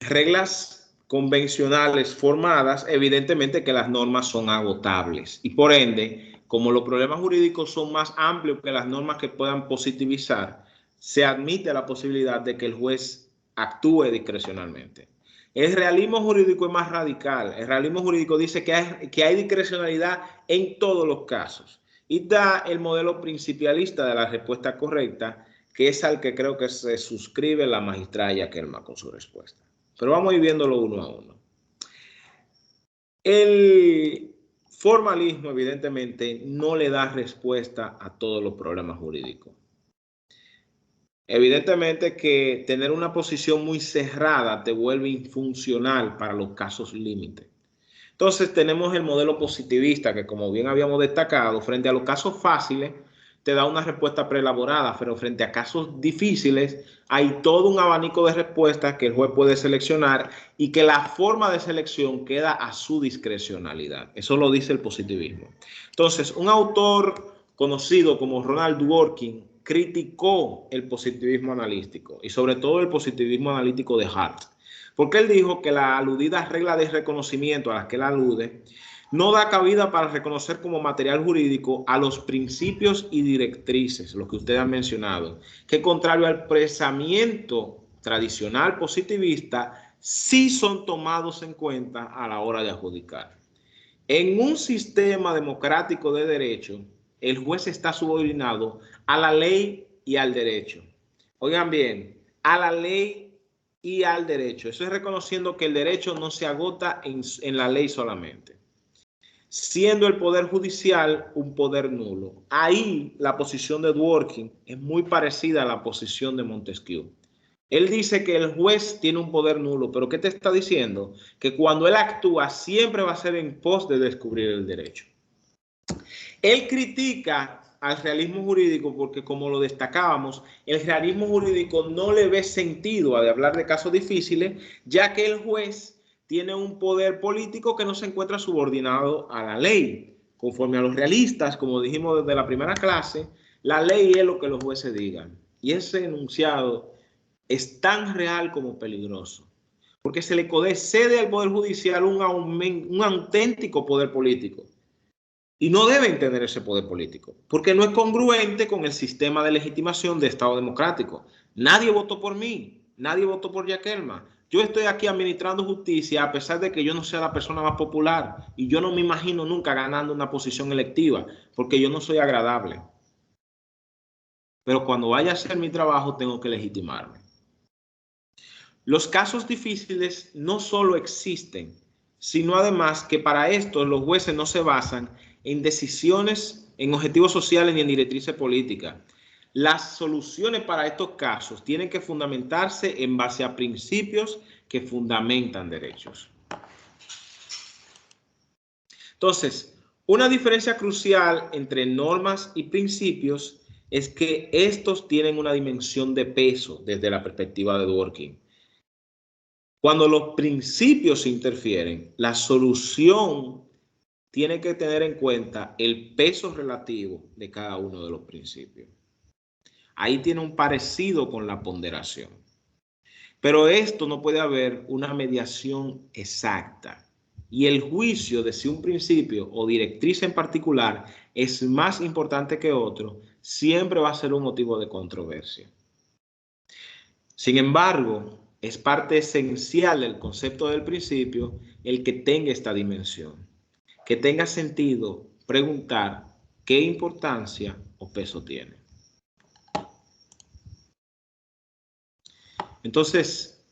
reglas convencionales formadas, evidentemente que las normas son agotables. Y por ende, como los problemas jurídicos son más amplios que las normas que puedan positivizar, se admite la posibilidad de que el juez actúe discrecionalmente. El realismo jurídico es más radical. El realismo jurídico dice que hay discrecionalidad en todos los casos. Y da el modelo principialista de la respuesta correcta, que es al que creo que se suscribe la magistrada Yaquelma con su respuesta. Pero vamos a ir viéndolo uno a uno. El formalismo, evidentemente, no le da respuesta a todos los problemas jurídicos. Evidentemente que tener una posición muy cerrada te vuelve infuncional para los casos límite. Entonces tenemos el modelo positivista que, como bien habíamos destacado, frente a los casos fáciles te da una respuesta preelaborada, pero frente a casos difíciles hay todo un abanico de respuestas que el juez puede seleccionar y que la forma de selección queda a su discrecionalidad. Eso lo dice el positivismo. Entonces, un autor conocido como Ronald Dworkin criticó el positivismo analítico y sobre todo el positivismo analítico de Hart, porque él dijo que la aludida regla de reconocimiento a la que él alude no da cabida para reconocer como material jurídico a los principios y directrices, los que ustedes han mencionado, que contrario al pensamiento tradicional positivista, sí son tomados en cuenta a la hora de adjudicar. En un sistema democrático de derecho, el juez está subordinado a la ley y al derecho. Oigan bien, a la ley y al derecho. Eso es reconociendo que el derecho no se agota en la ley solamente, siendo el poder judicial un poder nulo. Ahí la posición de Dworkin es muy parecida a la posición de Montesquieu. Él dice que el juez tiene un poder nulo, pero ¿qué te está diciendo? Que cuando él actúa siempre va a ser en pos de descubrir el derecho. Él critica al realismo jurídico porque, como lo destacábamos, el realismo jurídico no le ve sentido a hablar de casos difíciles, ya que el juez tiene un poder político que no se encuentra subordinado a la ley. Conforme a los realistas, como dijimos desde la primera clase, la ley es lo que los jueces digan. Y ese enunciado es tan real como peligroso, porque se le cede al Poder Judicial un auténtico poder político. Y no deben tener ese poder político, porque no es congruente con el sistema de legitimación de Estado democrático. Nadie votó por mí, nadie votó por Yaquelma. Yo estoy aquí administrando justicia a pesar de que yo no sea la persona más popular y yo no me imagino nunca ganando una posición electiva porque yo no soy agradable. Pero cuando vaya a hacer mi trabajo tengo que legitimarme. Los casos difíciles no solo existen, sino además que para esto los jueces no se basan en decisiones, en objetivos sociales ni en directrices políticas. Las soluciones para estos casos tienen que fundamentarse en base a principios que fundamentan derechos. Entonces, una diferencia crucial entre normas y principios es que estos tienen una dimensión de peso desde la perspectiva de Dworkin. Cuando los principios interfieren, la solución tiene que tener en cuenta el peso relativo de cada uno de los principios. Ahí tiene un parecido con la ponderación. Pero esto no puede haber una mediación exacta. Y el juicio de si un principio o directriz en particular es más importante que otro, siempre va a ser un motivo de controversia. Sin embargo, es parte esencial del concepto del principio el que tenga esta dimensión, que tenga sentido preguntar qué importancia o peso tiene. Entonces,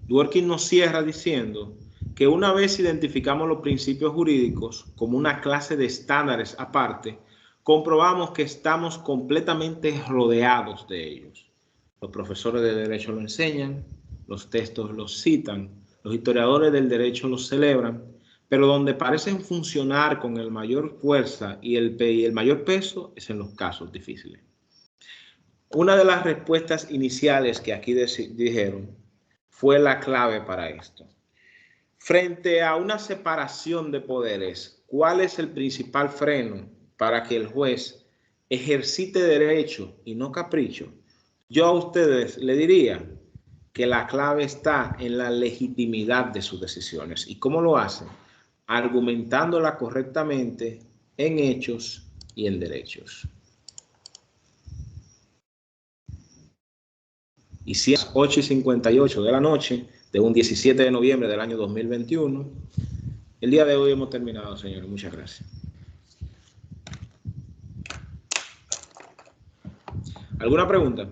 Dworkin nos cierra diciendo que una vez identificamos los principios jurídicos como una clase de estándares aparte, comprobamos que estamos completamente rodeados de ellos. Los profesores de derecho lo enseñan, los textos los citan, los historiadores del derecho los celebran, pero donde parecen funcionar con el mayor fuerza y el mayor peso es en los casos difíciles. Una de las respuestas iniciales que aquí dijeron fue la clave para esto. Frente a una separación de poderes, ¿cuál es el principal freno para que el juez ejercite derecho y no capricho? Yo a ustedes le diría que la clave está en la legitimidad de sus decisiones. ¿Y cómo lo hacen? Argumentándola correctamente en hechos y en derechos. Y si es 8:58 de la noche de un 17 de noviembre del año 2021, el día de hoy hemos terminado, señores. Muchas gracias. ¿Alguna pregunta?